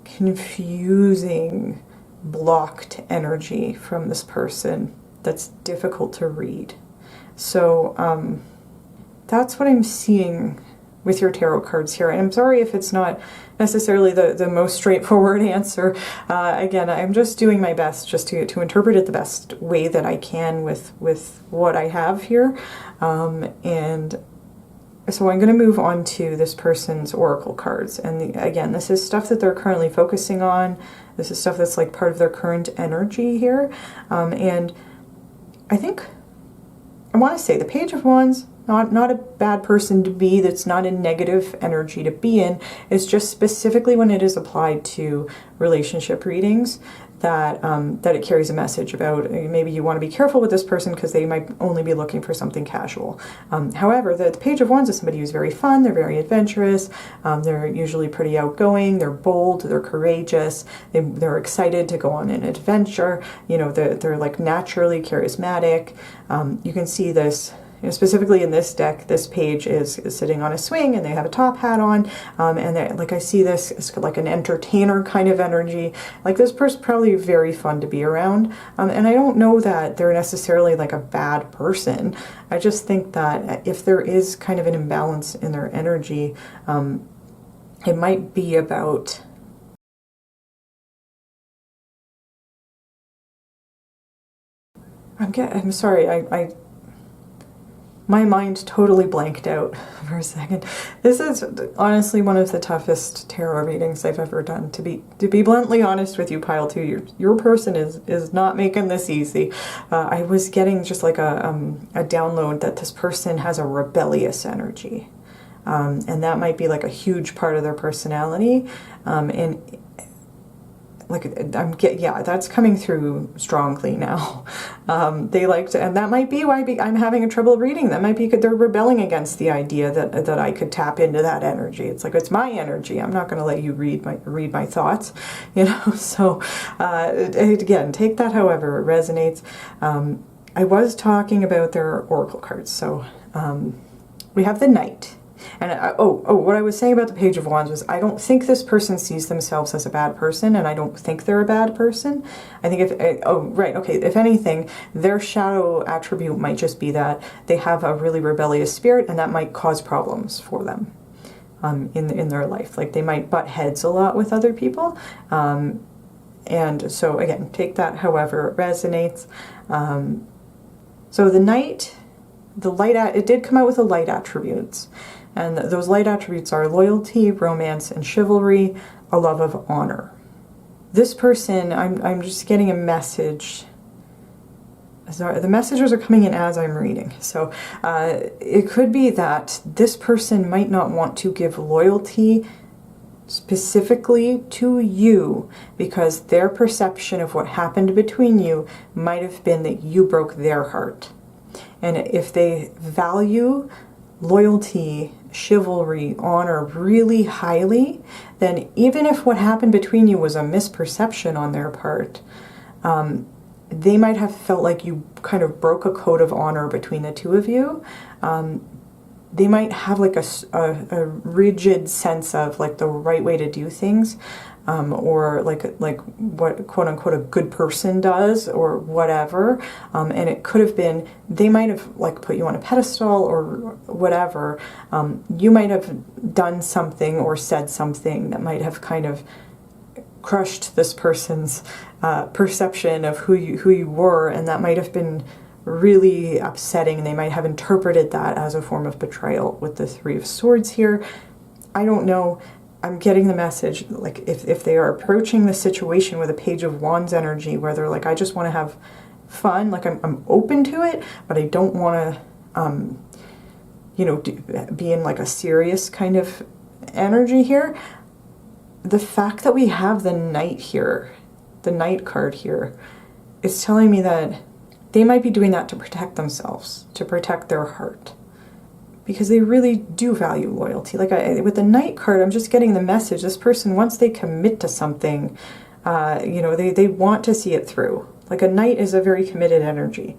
confusing, blocked energy from this person that's difficult to read. So that's what I'm seeing with your tarot cards here. And I'm sorry if it's not necessarily the most straightforward answer. Again, I'm just doing my best just to interpret it the best way that I can with what I have here. And so I'm going to move on to this person's oracle cards. And again, this is stuff that they're currently focusing on. This is stuff that's like part of their current energy here. And I think I want to say the Page of Wands, not a bad person to be, that's not a negative energy to be in. It's just specifically when it is applied to relationship readings that it carries a message about maybe you want to be careful with this person because they might only be looking for something casual. However, the Page of Wands is somebody who's very fun, they're very adventurous, they're usually pretty outgoing, they're bold, they're courageous, they're excited to go on an adventure, they're like naturally charismatic. You can see this specifically in this deck. This page is sitting on a swing and they have a top hat on, and like I see this as like an entertainer kind of energy. Like this person's probably very fun to be around, and I don't know that they're necessarily like a bad person. I just think that if there is kind of an imbalance in their energy, it might be about I'm sorry, my mind totally blanked out for a second. This is honestly one of the toughest tarot readings I've ever done. To be bluntly honest with you, Pile 2, your person is not making this easy. I was getting just like a download that this person has a rebellious energy, and that might be like a huge part of their personality. And like that's coming through strongly now. They like to, and that might be why I'm having a trouble reading. That might be because they're rebelling against the idea that I could tap into that energy. It's like, it's my energy. I'm not going to let you read my thoughts, So again, take that however it resonates. I was talking about their oracle cards. So we have the Knight. And what I was saying about the Page of Wands was I don't think this person sees themselves as a bad person, and I don't think they're a bad person. I think if anything, their shadow attribute might just be that they have a really rebellious spirit, and that might cause problems for them in their life. Like they might butt heads a lot with other people. And so again, take that however it resonates. So the Knight, it did come out with the light attributes. And those light attributes are loyalty, romance, and chivalry, a love of honor. This person, I'm just getting a message Sorry, the messages are coming in as I'm reading. So it could be that this person might not want to give loyalty specifically to you because their perception of what happened between you might have been that you broke their heart. And if they value loyalty, chivalry, honor really highly, then even if what happened between you was a misperception on their part, they might have felt like you kind of broke a code of honor between the two of you. They might have like a rigid sense of like the right way to do things, or like what quote unquote a good person does or whatever. And it could have been, they might have like put you on a pedestal or whatever. You might have done something or said something that might have kind of crushed this person's perception of who you were, and that might have been really upsetting. They might have interpreted that as a form of betrayal with the Three of Swords here. I don't know. I'm getting the message, like if they are approaching the situation with a Page of Wands energy, where they're like, I just want to have fun, like I'm open to it, but I don't want to, be in like a serious kind of energy here. The fact that we have the Knight here, the Knight card here, is telling me that they might be doing that to protect themselves, to protect their heart, because they really do value loyalty. Like with the Knight card, I'm just getting the message, this person, once they commit to something, they want to see it through. Like a Knight is a very committed energy.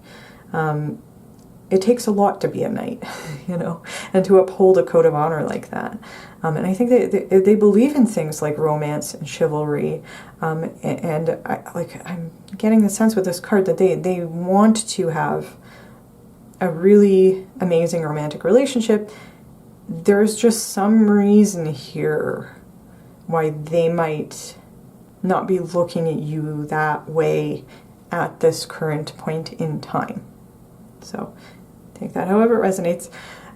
It takes a lot to be a Knight, and to uphold a code of honor like that. And I think they believe in things like romance and chivalry. And I'm getting the sense with this card that they want to have a really amazing romantic relationship. There's just some reason here why they might not be looking at you that way at this current point in time. So take that however it resonates.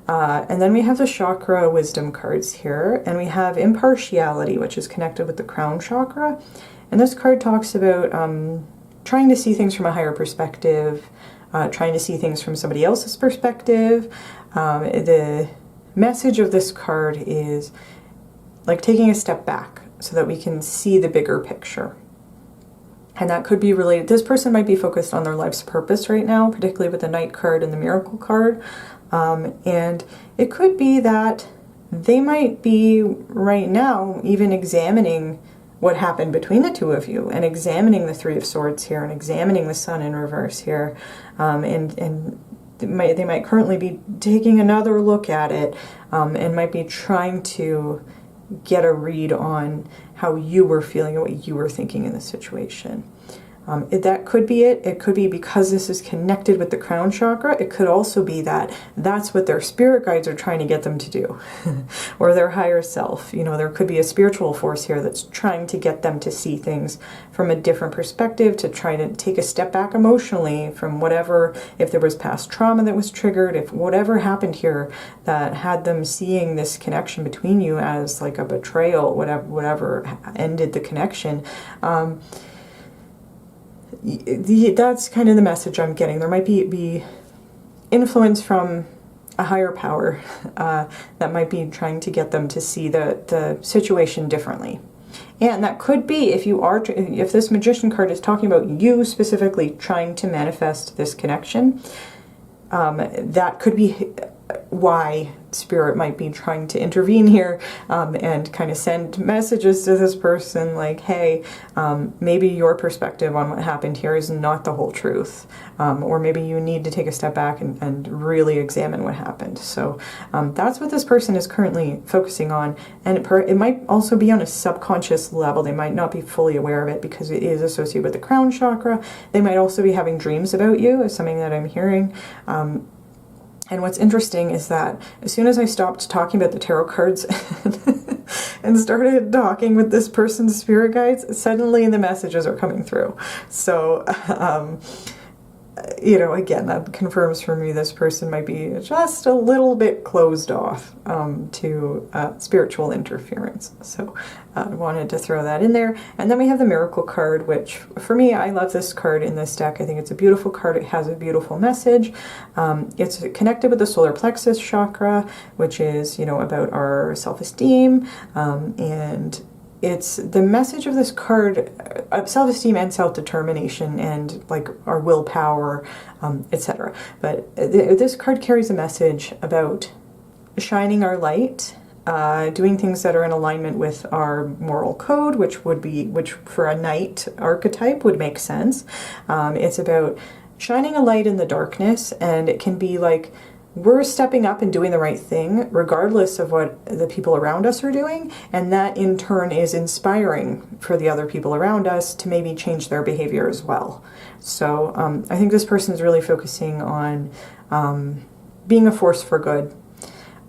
And then we have the Chakra wisdom cards here, and we have impartiality, which is connected with the crown chakra. And this card talks about trying to see things from a higher perspective, trying to see things from somebody else's perspective. The message of this card is like taking a step back so that we can see the bigger picture. And that could be related. This person might be focused on their life's purpose right now, particularly with the Knight card and the Miracle card. And it could be that they might be right now even examining what happened between the two of you, and examining the Three of Swords here, and examining the Sun in reverse here. And they might currently be taking another look at it, and might be trying to get a read on how you were feeling and what you were thinking in the situation. That could be it. It could be because this is connected with the crown chakra. It could also be that that's what their spirit guides are trying to get them to do, or their higher self. There could be a spiritual force here that's trying to get them to see things from a different perspective, to try to take a step back emotionally from whatever, if there was past trauma that was triggered, if whatever happened here that had them seeing this connection between you as like a betrayal, whatever ended the connection. That's kind of the message I'm getting. There might be influence from a higher power that might be trying to get them to see the situation differently. And that could be, if this Magician card is talking about you specifically trying to manifest this connection, that could be why Spirit might be trying to intervene here, and kind of send messages to this person like, hey, maybe your perspective on what happened here is not the whole truth, or maybe you need to take a step back and really examine what happened. So that's what this person is currently focusing on, and it might also be on a subconscious level. They might not be fully aware of it because it is associated with the crown chakra. They might also be having dreams about you, is something that I'm hearing. And what's interesting is that as soon as I stopped talking about the tarot cards and started talking with this person's spirit guides, suddenly the messages are coming through. So you know, again, that confirms for me this person might be just a little bit closed off to spiritual interference. So I wanted to throw that in there. And then we have the Miracle card, which for me, I love this card in this deck. I think it's a beautiful card. It has a beautiful message. It's connected with the solar plexus chakra, which is, you know, about our self-esteem, and it's the message of this card of self-esteem and self-determination and like our willpower, etc. But this card carries a message about shining our light, doing things that are in alignment with our moral code, which for a knight archetype would make sense. It's about shining a light in the darkness, and it can be like we're stepping up and doing the right thing regardless of what the people around us are doing, and that in turn is inspiring for the other people around us to maybe change their behavior as well. So I think this person is really focusing on being a force for good,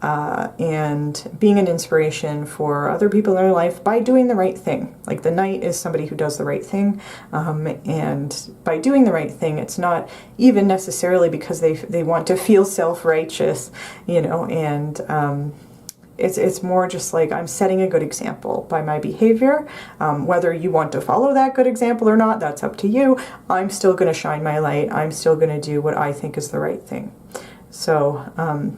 and being an inspiration for other people in their life by doing the right thing. Like the knight is somebody who does the right thing, and by doing the right thing, it's not even necessarily because they want to feel self-righteous, you know, and it's more just like I'm setting a good example by my behavior. Whether you want to follow that good example or not, that's up to you. I'm still going to shine my light. I'm still going to do what I think is the right thing. So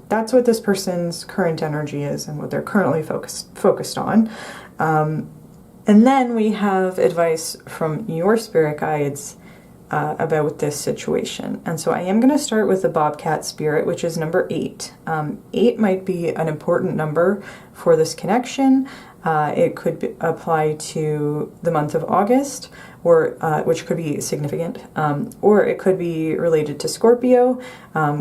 that's what this person's current energy is and what they're currently focused on. And then we have advice from your spirit guides about this situation. And so I am going to start with the Bobcat spirit, which is number 8. 8 might be an important number for this connection. It could apply to the month of August, or which could be significant, or it could be related to Scorpio,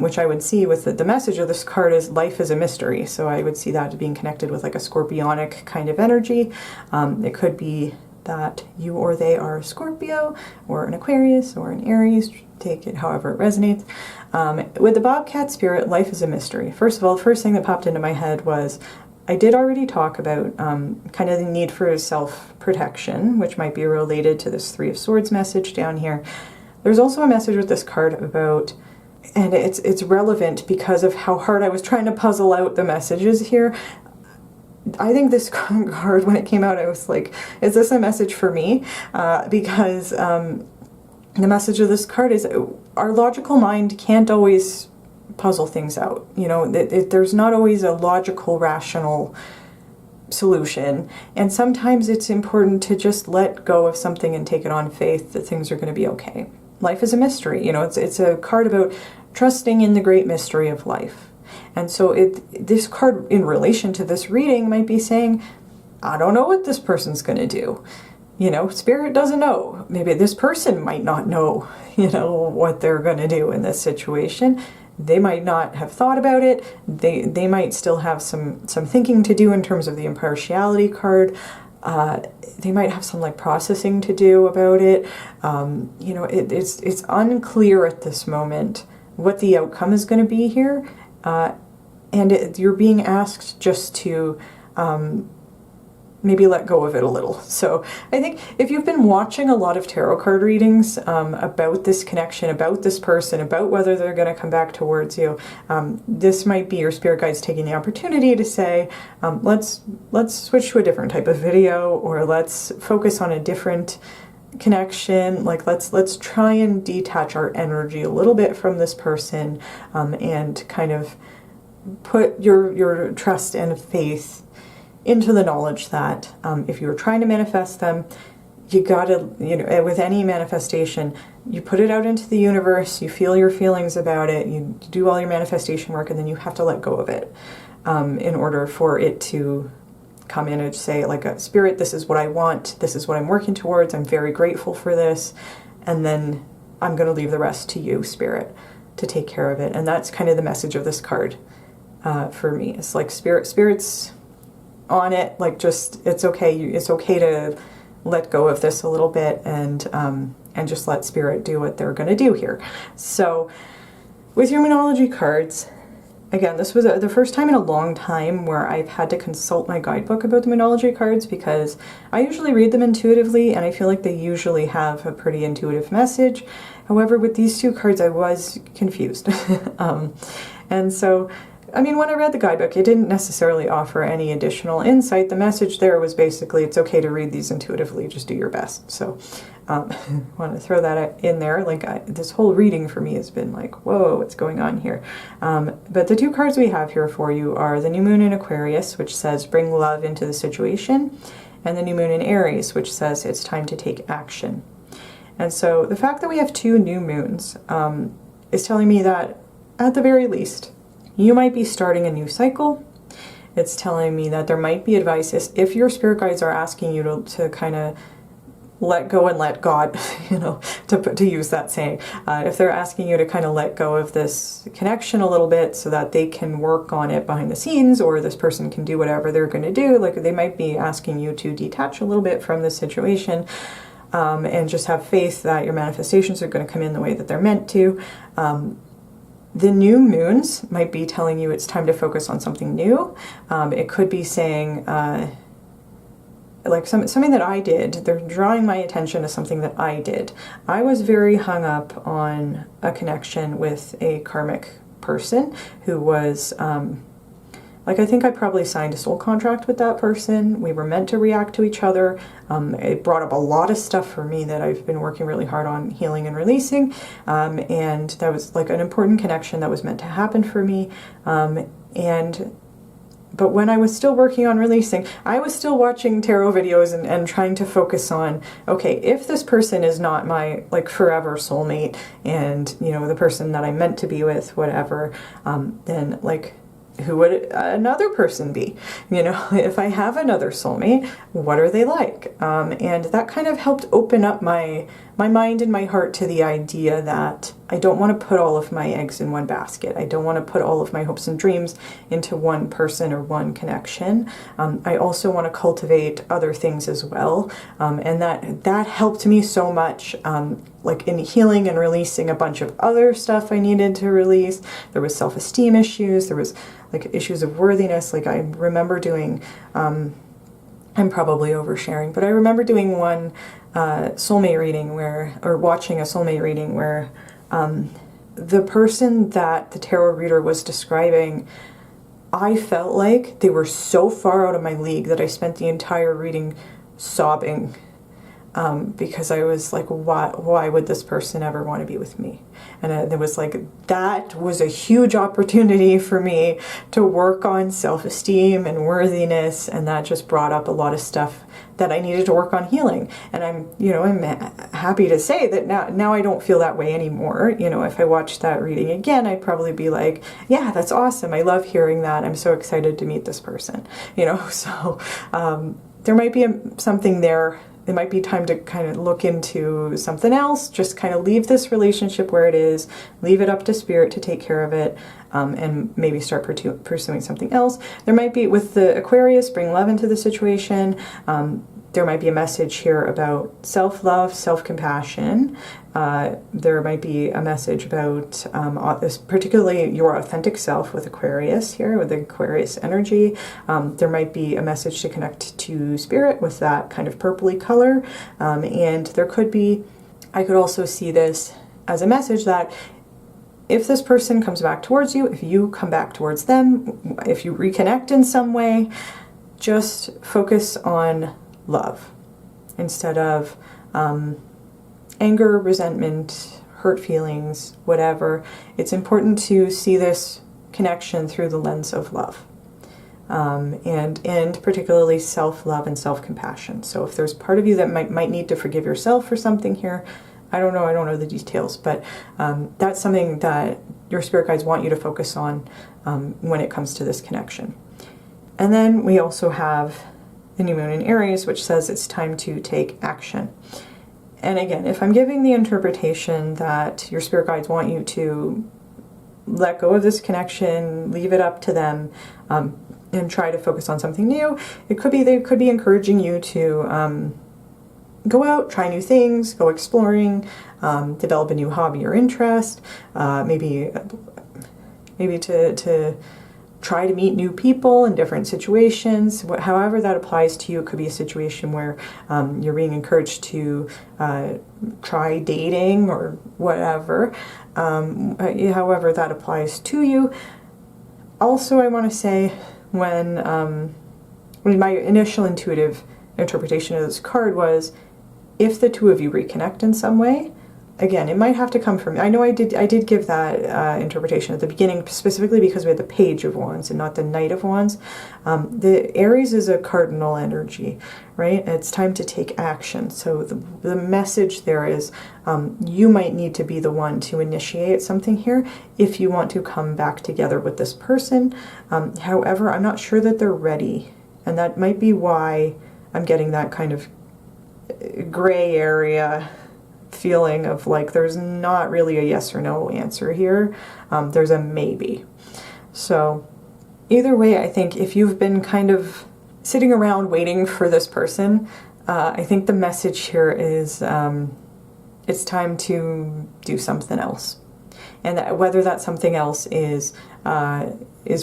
which I would see with the message of this card is life is a mystery. So I would see that being connected with like a scorpionic kind of energy. It could be that you or they are a Scorpio or an Aquarius or an Aries, take it however it resonates. With the Bobcat spirit, life is a mystery. First of all, the first thing that popped into my head was I did already talk about kind of the need for self-protection, which might be related to this 3 of Swords message down here. There's also a message with this card about, and it's relevant because of how hard I was trying to puzzle out the messages here. I think this card, when it came out, I was like, is this a message for me? Because the message of this card is our logical mind can't always puzzle things out. You know, there's not always a logical, rational solution. And sometimes it's important to just let go of something and take it on faith that things are going to be okay. Life is a mystery. You know, it's a card about trusting in the great mystery of life. And so this card in relation to this reading might be saying, I don't know what this person's going to do. You know, spirit doesn't know. Maybe this person might not know, you know, what they're going to do in this situation. They might not have thought about it. They might still have some thinking to do in terms of the impartiality card. They might have some like processing to do about it. You know, it's unclear at this moment what the outcome is going to be here. And you're being asked just to maybe let go of it a little. So I think if you've been watching a lot of tarot card readings about this connection, about this person, about whether they're going to come back towards you, this might be your spirit guides taking the opportunity to say, let's switch to a different type of video, or let's focus on a different connection. Like let's try and detach our energy a little bit from this person, and kind of put your trust and faith into the knowledge that if you're trying to manifest them, you gotta, you know, with any manifestation, you put it out into the universe, you feel your feelings about it, you do all your manifestation work, and then you have to let go of it in order for it to come in and say, like, a spirit, this is what I want, this is what I'm working towards, I'm very grateful for this, and then I'm going to leave the rest to you, spirit, to take care of it. And that's kind of the message of this card for me. It's like spirit's on it, like, just, it's okay to let go of this a little bit and just let spirit do what they're going to do here. So with your Moonology cards, again, this was the first time in a long time where I've had to consult my guidebook about the Moonology cards, because I usually read them intuitively and I feel like they usually have a pretty intuitive message. However, with these two cards, I was confused. And so, I mean, when I read the guidebook, it didn't necessarily offer any additional insight. The message there was basically, it's okay to read these intuitively, just do your best. So I want to throw that in there. Like, this whole reading for me has been like, whoa, what's going on here? But the two cards we have here for you are the new moon in Aquarius, which says bring love into the situation, and the new moon in Aries, which says it's time to take action. And so the fact that we have two new moons is telling me that, at the very least, you might be starting a new cycle. It's telling me that there might be advice if your spirit guides are asking you to kind of let go and let God, you know, to use that saying. If they're asking you to kind of let go of this connection a little bit so that they can work on it behind the scenes, or this person can do whatever they're going to do, like they might be asking you to detach a little bit from the situation and just have faith that your manifestations are going to come in the way that they're meant to. The new moons might be telling you it's time to focus on something new. It could be saying, like something that I did. They're drawing my attention to something that I did. I was very hung up on a connection with a karmic person who was, like, I think I probably signed a soul contract with that person. We were meant to react to each other. It brought up a lot of stuff for me that I've been working really hard on healing and releasing. And that was like an important connection that was meant to happen for me. But when I was still working on releasing, I was still watching tarot videos and trying to focus on, okay, if this person is not my like forever soulmate and, you know, the person that I'm meant to be with, whatever, then like, who would another person be? You know, if I have another soulmate, what are they like? And that kind of helped open up my mind and my heart to the idea that I don't want to put all of my eggs in one basket. I don't want to put all of my hopes and dreams into one person or one connection. I also want to cultivate other things as well. And that helped me so much, like in healing and releasing a bunch of other stuff I needed to release. There was self-esteem issues. There was like issues of worthiness. Like I remember doing, I'm probably oversharing, but I remember doing one soulmate reading or watching a soulmate reading where the person that the tarot reader was describing, I felt like they were so far out of my league that I spent the entire reading sobbing because I was like, why would this person ever want to be with me? And it was like, that was a huge opportunity for me to work on self-esteem and worthiness, and that just brought up a lot of stuff that I needed to work on healing. And I'm happy to say that now I don't feel that way anymore. You know, if I watched that reading again, I'd probably be like, yeah, that's awesome. I love hearing that. I'm so excited to meet this person. You know, so there might be something there. It might be time to kind of look into something else, just kind of leave this relationship where it is, leave it up to spirit to take care of it, and maybe start pursuing something else. There might be, with the Aquarius, bring love into the situation. There might be a message here about self-love, self-compassion. There might be a message about particularly your authentic self with Aquarius here, with the Aquarius energy. There might be a message to connect to spirit with that kind of purpley color. And there could be, I could also see this as a message that if this person comes back towards you, if you come back towards them, if you reconnect in some way, just focus on love instead of anger, resentment, hurt feelings, whatever. It's important to see this connection through the lens of love, and particularly self-love and self-compassion. So if there's part of you that might need to forgive yourself for something here, I don't know the details, but that's something that your spirit guides want you to focus on when it comes to this connection. And then we also have the new moon in Aries, which says it's time to take action. And again, if I'm giving the interpretation that your spirit guides want you to let go of this connection, leave it up to them, and try to focus on something new, they could be encouraging you to go out, try new things, go exploring, develop a new hobby or interest, maybe maybe to try to meet new people in different situations. However that applies to you, it could be a situation where you're being encouraged to try dating or whatever. However that applies to you. Also, I want to say when my initial intuitive interpretation of this card was, if the two of you reconnect in some way, again, it might have to come from, I know I did give that interpretation at the beginning, specifically because we had the Page of Wands and not the Knight of Wands. The Aries is a cardinal energy, right? It's time to take action. So the message there is, you might need to be the one to initiate something here if you want to come back together with this person. However, I'm not sure that they're ready. And that might be why I'm getting that kind of gray area feeling of like there's not really a yes or no answer here. There's a maybe. So either way, I think if you've been kind of sitting around waiting for this person, I think the message here is it's time to do something else. And that, whether that something else is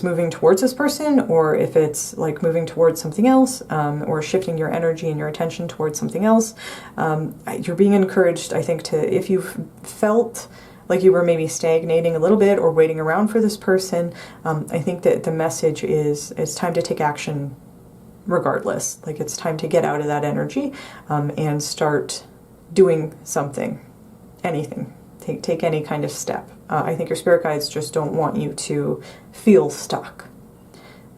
moving towards this person, or if it's like moving towards something else, or shifting your energy and your attention towards something else, you're being encouraged, I think, to, if you've felt like you were maybe stagnating a little bit or waiting around for this person, I think that the message is it's time to take action regardless. Like it's time to get out of that energy and start doing something, anything. Take any kind of step. I think your spirit guides just don't want you to feel stuck,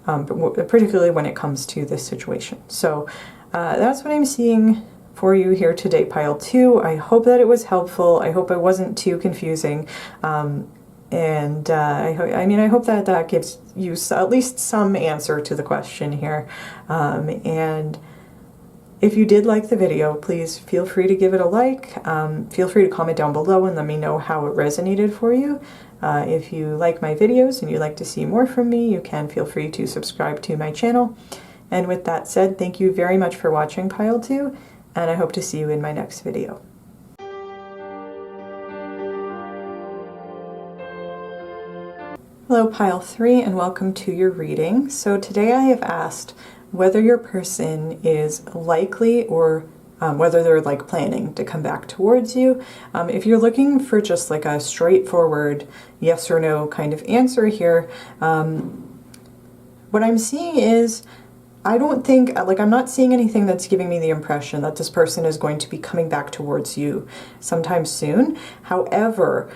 but particularly when it comes to this situation. So that's what I'm seeing for you here today, pile 2. I hope that it was helpful. I hope it wasn't too confusing. I hope that that gives you at least some answer to the question here. And if you did like the video, please feel free to give it a like. Feel free to comment down below and let me know how it resonated for you. If you like my videos and you'd like to see more from me, you can feel free to subscribe to my channel. And with that said, thank you very much for watching Pile 2, and I hope to see you in my next video. Hello Pile 3, and welcome to your reading. So today I have asked whether your person is likely or whether they're like planning to come back towards you. If you're looking for just like a straightforward yes or no kind of answer here, what I'm seeing is, I don't think, like I'm not seeing anything that's giving me the impression that this person is going to be coming back towards you sometime soon. However,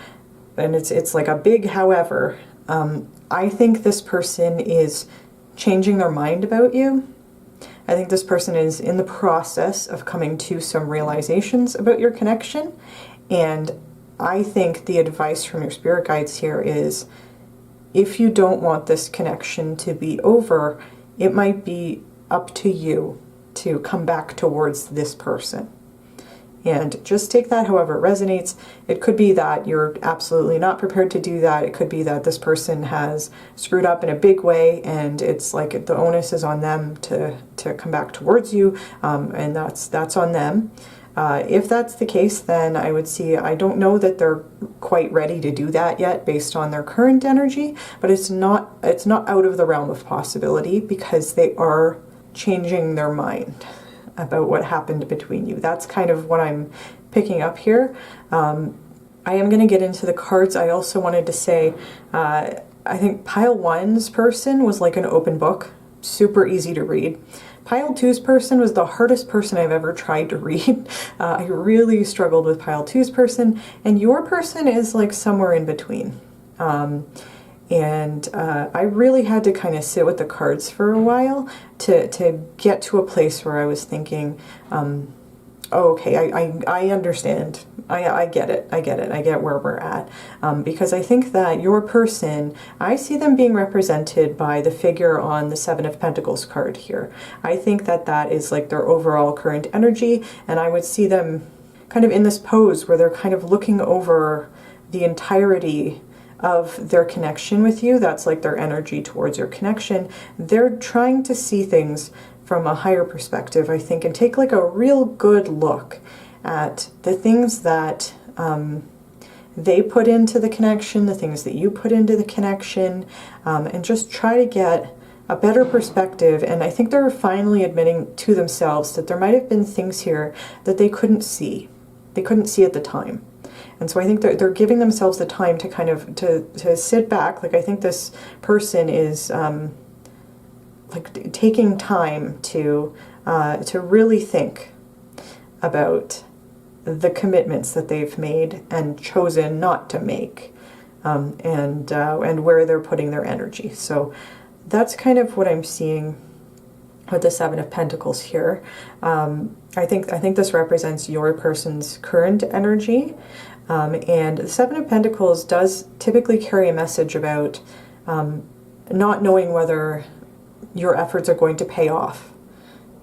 and it's like a big however, I think this person is changing their mind about you. I think this person is in the process of coming to some realizations about your connection, and I think the advice from your spirit guides here is, if you don't want this connection to be over, it might be up to you to come back towards this person. And just take that however it resonates. It could be that you're absolutely not prepared to do that. It could be that this person has screwed up in a big way and it's like the onus is on them to come back towards you, and that's on them. If that's the case, then I would see, I don't know that they're quite ready to do that yet based on their current energy, but it's not out of the realm of possibility, because they are changing their mind about what happened between you. That's kind of what I'm picking up here. I am going to get into the cards. I also wanted to say, I think Pile 1's person was like an open book, super easy to read. Pile 2's person was the hardest person I've ever tried to read. I really struggled with Pile 2's person, and your person is like somewhere in between. I really had to kind of sit with the cards for a while to get to a place where I was thinking, oh, okay, I understand. I get it. I get where we're at. Because I think that your person, I see them being represented by the figure on the 7 of Pentacles card here. I think that that is like their overall current energy, and I would see them kind of in this pose where they're kind of looking over the entirety of their connection with you. That's like their energy towards your connection. They're trying to see things from a higher perspective, I think, and take like a real good look at the things that they put into the connection, the things that you put into the connection, and just try to get a better perspective. And I think they're finally admitting to themselves that there might have been things here that they couldn't see. They couldn't see at the time. And so I think they're giving themselves the time to kind of to sit back. Like, I think this person is like taking time to really think about the commitments that they've made and chosen not to make, and where they're putting their energy. So that's kind of what I'm seeing with the Seven of Pentacles here. I think this represents your person's current energy, and the Seven of Pentacles does typically carry a message about not knowing whether your efforts are going to pay off.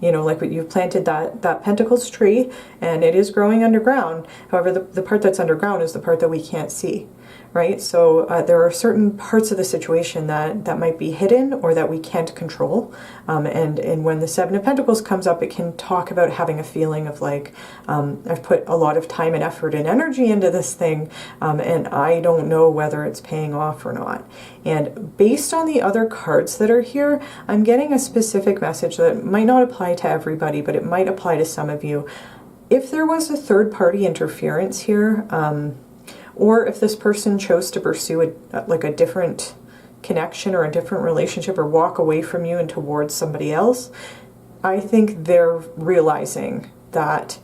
You know, like you've planted that Pentacles tree and it is growing underground. However, the part that's underground is the part that we can't see, right? So there are certain parts of the situation that might be hidden or that we can't control. And when the Seven of Pentacles comes up, it can talk about having a feeling of like, I've put a lot of time and effort and energy into this thing, and I don't know whether it's paying off or not. And based on the other cards that are here, I'm getting a specific message that might not apply to everybody, but it might apply to some of you. If there was a third-party interference here, or if this person chose to pursue a different connection or a different relationship or walk away from you and towards somebody else, I think they're realizing that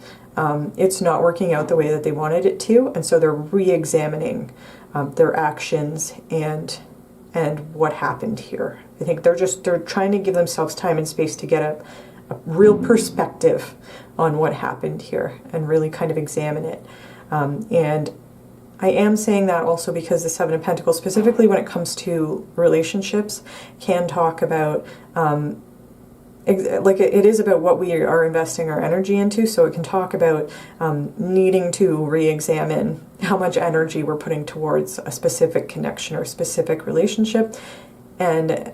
it's not working out the way that they wanted it to, and so they're re-examining their actions and what happened here. I think they're trying to give themselves time and space to get a real perspective on what happened here and really kind of examine it. And I am saying that also because the Seven of Pentacles, specifically when it comes to relationships, can talk about like it is about what we are investing our energy into. So it can talk about needing to re-examine how much energy we're putting towards a specific connection or a specific relationship. And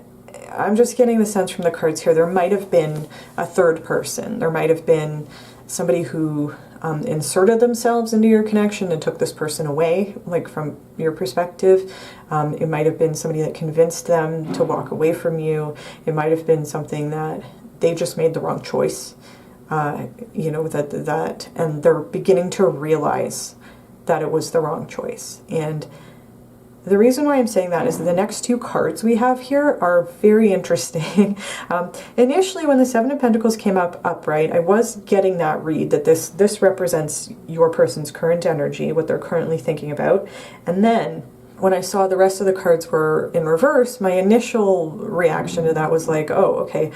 I'm just getting the sense from the cards here, there might have been a third person. There might have been somebody who inserted themselves into your connection and took this person away, like from your perspective. It might have been somebody that convinced them to walk away from you. It might have been something that they just made the wrong choice, you know, that and they're beginning to realize that it was the wrong choice. And the reason why I'm saying that is the next two cards we have here are very interesting. Initially, when the Seven of Pentacles came up upright, I was getting that read that this represents your person's current energy, what they're currently thinking about. And then when I saw the rest of the cards were in reverse, my initial reaction to that was like, oh, okay,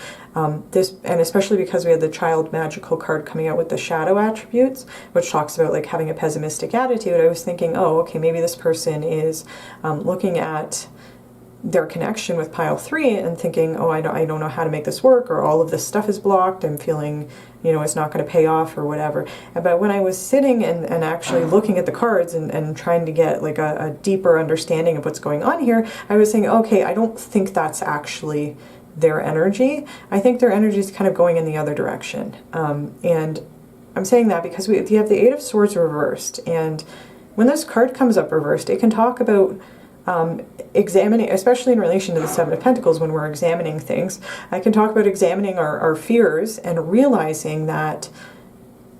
this, and especially because we had the Child Magical card coming out with the shadow attributes, which talks about like having a pessimistic attitude, I was thinking, oh, okay, maybe this person is looking at their connection with pile 3 and thinking, oh, I don't know how to make this work, or all of this stuff is blocked, I'm feeling, you know, it's not going to pay off or whatever. But when I was sitting and actually looking at the cards and trying to get like a deeper understanding of what's going on here, I was saying, okay, I don't think that's actually their energy. I think their energy is kind of going in the other direction. And I'm saying that because you have the Eight of Swords reversed, and when this card comes up reversed, it can talk about examining, especially in relation to the Seven of Pentacles, when we're examining things, I can talk about examining our fears and realizing that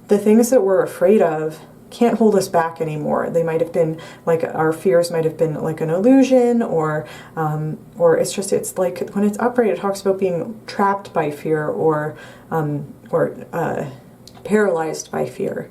the things that we're afraid of can't hold us back anymore. They might have been like, our fears might have been like an illusion, or it's like when it's upright, it talks about being trapped by fear or paralyzed by fear.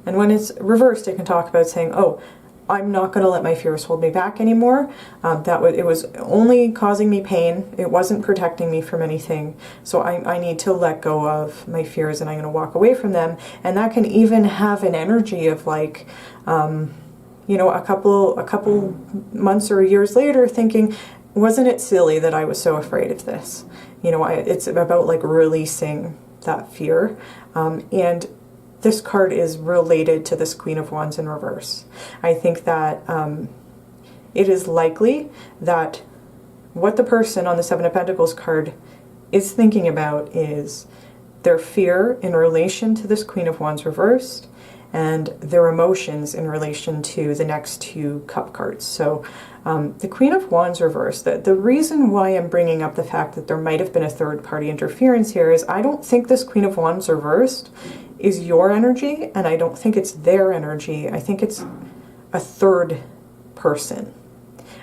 And when it's reversed, it can talk about saying, oh, I'm not going to let my fears hold me back anymore. It was only causing me pain. It wasn't protecting me from anything. So I need to let go of my fears, and I'm going to walk away from them. And that can even have an energy of like, you know, a couple months or years later thinking, wasn't it silly that I was so afraid of this? You know, it's about like releasing that fear. And this card is related to this Queen of Wands in reverse. I think that it is likely that what the person on the Seven of Pentacles card is thinking about is their fear in relation to this Queen of Wands reversed, and their emotions in relation to the next two cup cards. So the Queen of Wands reversed, the reason why I'm bringing up the fact that there might have been a third party interference here is I don't think this Queen of Wands reversed is your energy, and I don't think it's their energy. I think it's a third person.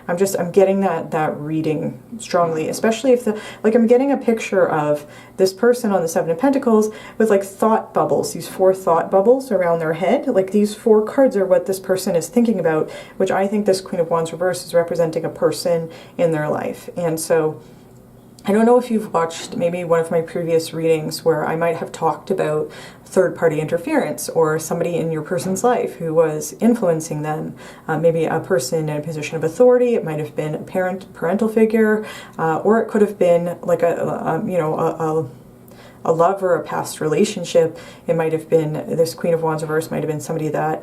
I'm getting that reading strongly, especially if I'm getting a picture of this person on the Seven of Pentacles with like thought bubbles, these 4 thought bubbles around their head. Like these 4 cards are what this person is thinking about, which I think this Queen of Wands reverse is representing a person in their life. And so I don't know if you've watched maybe one of my previous readings where I might have talked about third-party interference or somebody in your person's life who was influencing them. Maybe a person in a position of authority. It might have been a parental figure, or it could have been like a love or a past relationship. It might have been, this Queen of Wands reverse might have been somebody that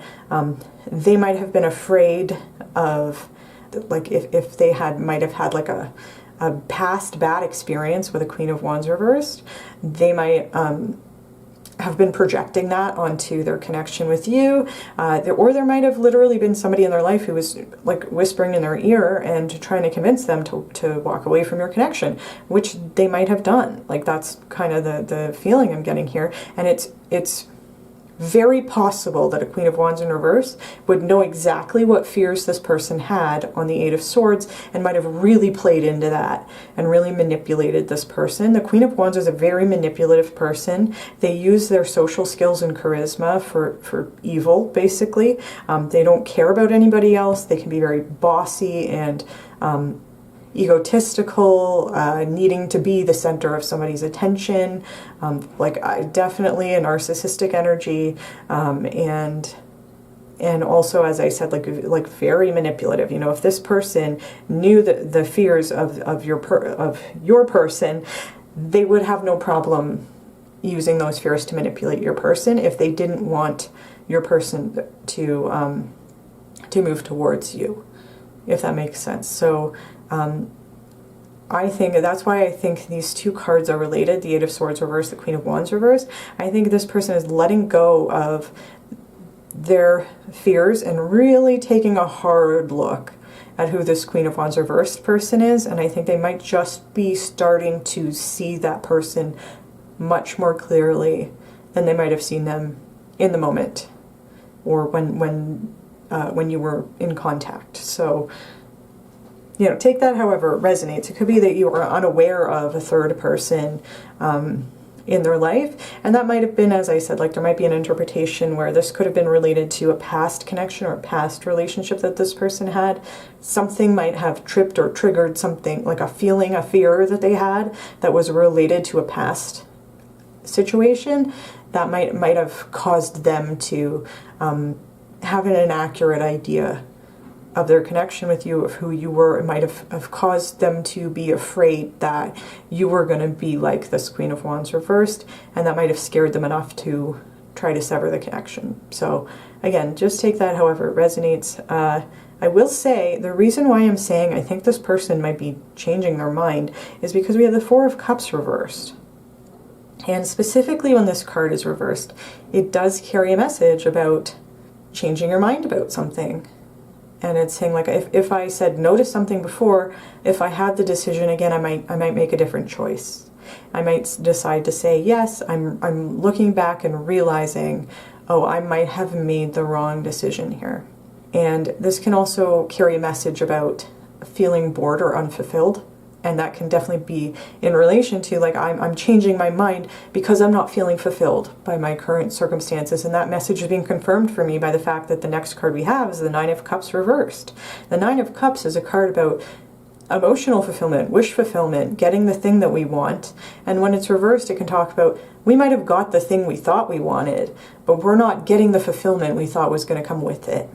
they might have been afraid of, like if they might have had like a past bad experience with a Queen of Wands reversed, they might have been projecting that onto their connection with you, or there might have literally been somebody in their life who was like whispering in their ear and trying to convince them to walk away from your connection, which they might have done. Like that's kind of the feeling I'm getting here, and it's very possible that a Queen of Wands in reverse would know exactly what fears this person had on the Eight of Swords and might have really played into that and really manipulated this person. The Queen of Wands is a very manipulative person. They use their social skills and charisma for evil, basically. They don't care about anybody else. They can be very bossy and egotistical, needing to be the center of somebody's attention, definitely a narcissistic energy, and also, as I said, like very manipulative. You know, if this person knew the fears of your person, they would have no problem using those fears to manipulate your person if they didn't want your person to move towards you, if that makes sense. So I think that's why I think these 2 cards are related, the Eight of Swords reverse, the Queen of Wands reverse. I think this person is letting go of their fears and really taking a hard look at who this Queen of Wands reversed person is, and I think they might just be starting to see that person much more clearly than they might have seen them in the moment or when you were in contact. So, you know, take that however it resonates. It could be that you are unaware of a third person in their life, and that might have been, as I said, like there might be an interpretation where this could have been related to a past connection or a past relationship that this person had. Something might have tripped or triggered something, like a feeling, a fear that they had that was related to a past situation that might have caused them to have an inaccurate idea of their connection with you, of who you were. It might have caused them to be afraid that you were going to be like this Queen of Wands reversed, and that might have scared them enough to try to sever the connection. So again, just take that however it resonates. I will say the reason why I'm saying I think this person might be changing their mind is because we have the Four of Cups reversed. And specifically when this card is reversed, it does carry a message about changing your mind about something. And it's saying, like, if I said no to something before, if I had the decision again, I might make a different choice. I might decide to say yes. I'm looking back and realizing, oh, I might have made the wrong decision here. And this can also carry a message about feeling bored or unfulfilled. And that can definitely be in relation to, like, I'm changing my mind because I'm not feeling fulfilled by my current circumstances. And that message is being confirmed for me by the fact that the next card we have is the Nine of Cups reversed. The Nine of Cups is a card about emotional fulfillment, wish fulfillment, getting the thing that we want. And when it's reversed, it can talk about we might have got the thing we thought we wanted, but we're not getting the fulfillment we thought was going to come with it.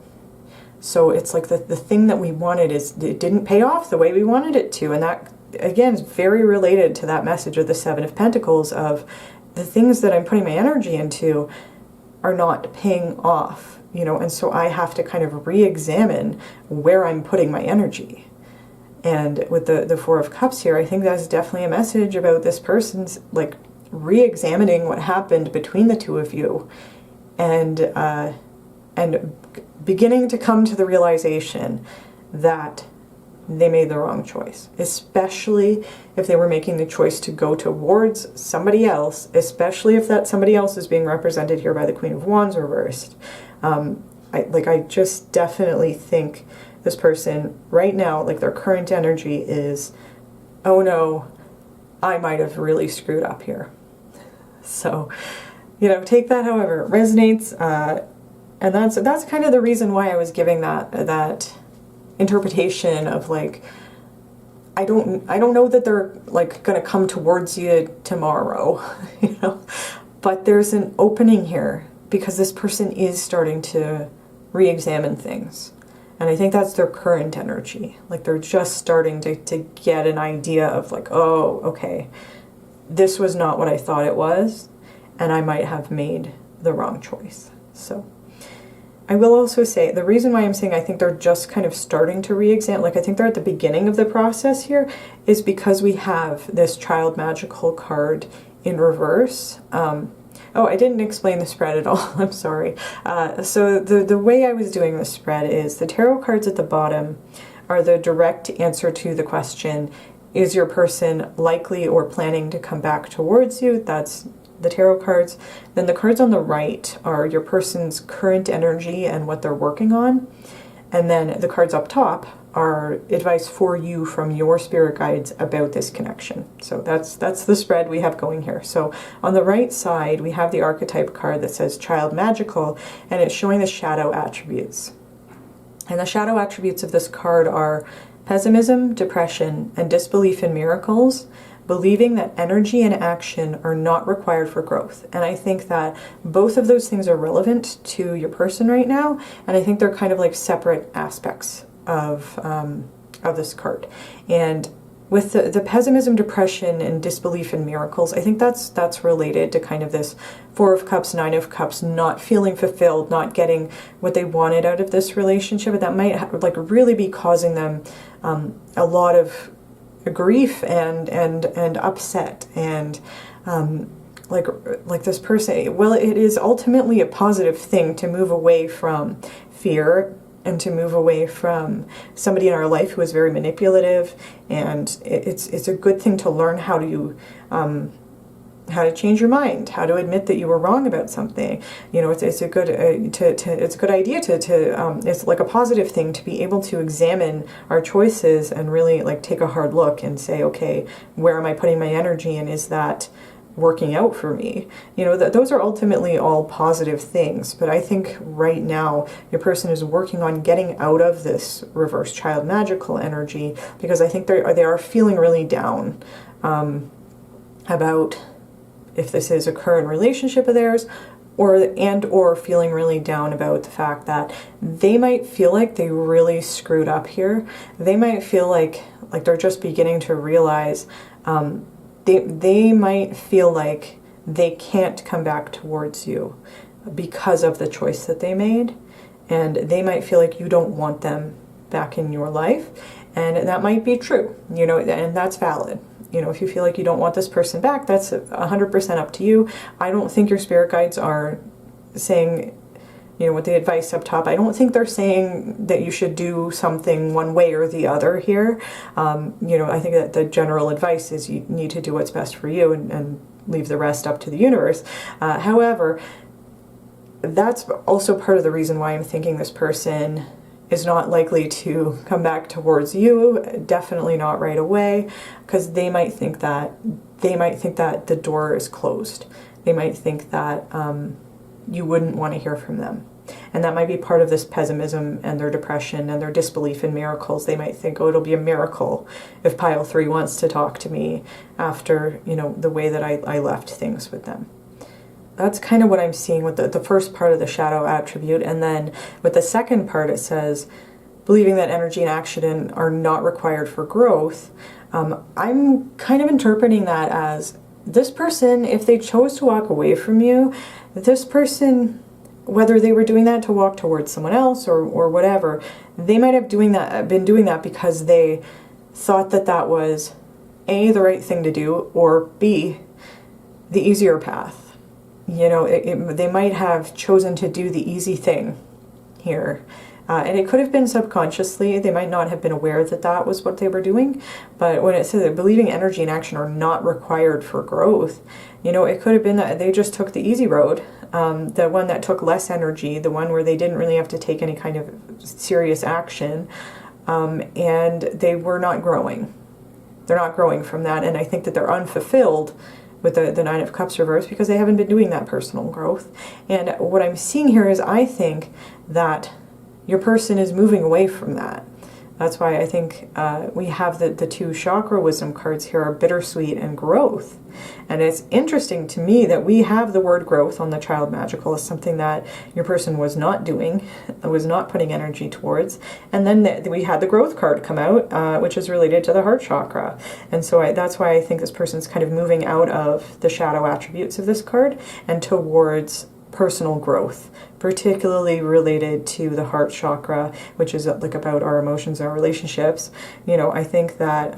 So it's like the thing that we wanted it didn't pay off the way we wanted it to. And that, again, is very related to that message of the Seven of Pentacles of the things that I'm putting my energy into are not paying off, you know, and so I have to kind of re-examine where I'm putting my energy. And with the Four of Cups here, I think that's definitely a message about this person's, like, re-examining what happened between the two of you and beginning to come to the realization that they made the wrong choice, especially if they were making the choice to go towards somebody else, especially if that somebody else is being represented here by the Queen of Wands reversed. I just definitely think this person right now, like their current energy is, oh no, I might have really screwed up here. So, take that however it resonates, and that's kind of the reason why I was giving that interpretation of like, I don't know that they're like going to come towards you tomorrow, but there's an opening here because this person is starting to re-examine things. And I think that's their current energy. Like they're just starting to get an idea of like, oh, okay, this was not what I thought it was, and I might have made the wrong choice. So I will also say, the reason why I'm saying I think they're just kind of starting to re-examine, like I think they're at the beginning of the process here, is because we have this Child Magical card in reverse. Oh, I didn't explain the spread at all. I'm sorry. So the way I was doing the spread is the tarot cards at the bottom are the direct answer to the question, is your person likely or planning to come back towards you? That's the tarot cards. Then the cards on the right are your person's current energy and what they're working on. And then the cards up top are advice for you from your spirit guides about this connection. So that's the spread we have going here. So on the right side, we have the Archetype card that says Child Magical, and it's showing the shadow attributes. And the shadow attributes of this card are pessimism, depression, and disbelief in miracles, believing that energy and action are not required for growth. And I think that both of those things are relevant to your person right now, and I think they're kind of like separate aspects of this card. And with the pessimism, depression, and disbelief in miracles, I think that's related to kind of this Four of Cups, Nine of Cups, not feeling fulfilled, not getting what they wanted out of this relationship, and that might like really be causing them a lot of grief and upset and like this person. Well, it is ultimately a positive thing to move away from fear and to move away from somebody in our life who is very manipulative, and it's a good thing to learn how to change your mind, how to admit that you were wrong about something. It's a good it's a good idea to it's like a positive thing to be able to examine our choices and really like take a hard look and say, okay, where am I putting my energy, and is that working out for me? Those are ultimately all positive things, but I think right now your person is working on getting out of this reverse Child Magical energy, because I think they are feeling really down about if this is a current relationship of theirs, or feeling really down about the fact that they might feel like they really screwed up here. They might feel like they're just beginning to realize they might feel like they can't come back towards you because of the choice that they made, and they might feel like you don't want them back in your life, and that might be true, and that's valid. If you feel like you don't want this person back, that's 100% up to you. I don't think your spirit guides are saying, with the advice up top, I don't think they're saying that you should do something one way or the other here. I think that the general advice is you need to do what's best for you and leave the rest up to the universe. However, that's also part of the reason why I'm thinking this person is not likely to come back towards you, definitely not right away, because they might think that the door is closed. They might think that you wouldn't want to hear from them. And that might be part of this pessimism and their depression and their disbelief in miracles. They might think, oh, it'll be a miracle if pile 3 wants to talk to me after, the way that I left things with them. That's kind of what I'm seeing with the first part of the shadow attribute. And then with the second part, it says, believing that energy and action are not required for growth. I'm kind of interpreting that as this person, if they chose to walk away from you, this person, whether they were doing that to walk towards someone else or whatever, they might have been doing that because they thought that was A, the right thing to do, or B, the easier path. you know, they might have chosen to do the easy thing here. And it could have been subconsciously. They might not have been aware that that was what they were doing. But when it says that believing energy and action are not required for growth, you know, it could have been that they just took the easy road, the one that took less energy, the one where they didn't really have to take any kind of serious action, and they were not growing. They're not growing from that, and I think that they're unfulfilled with the Nine of Cups reversed because they haven't been doing that personal growth. And what I'm seeing here is I think that your person is moving away from that. That's why I think we have the two chakra wisdom cards here are bittersweet and growth. And it's interesting to me that we have the word growth on the child magical as something that your person was not doing, was not putting energy towards. And then we had the growth card come out, which is related to the heart chakra. And so that's why I think this person's kind of moving out of the shadow attributes of this card and towards personal growth, particularly related to the heart chakra, which is like about our emotions, our relationships. You know, I think that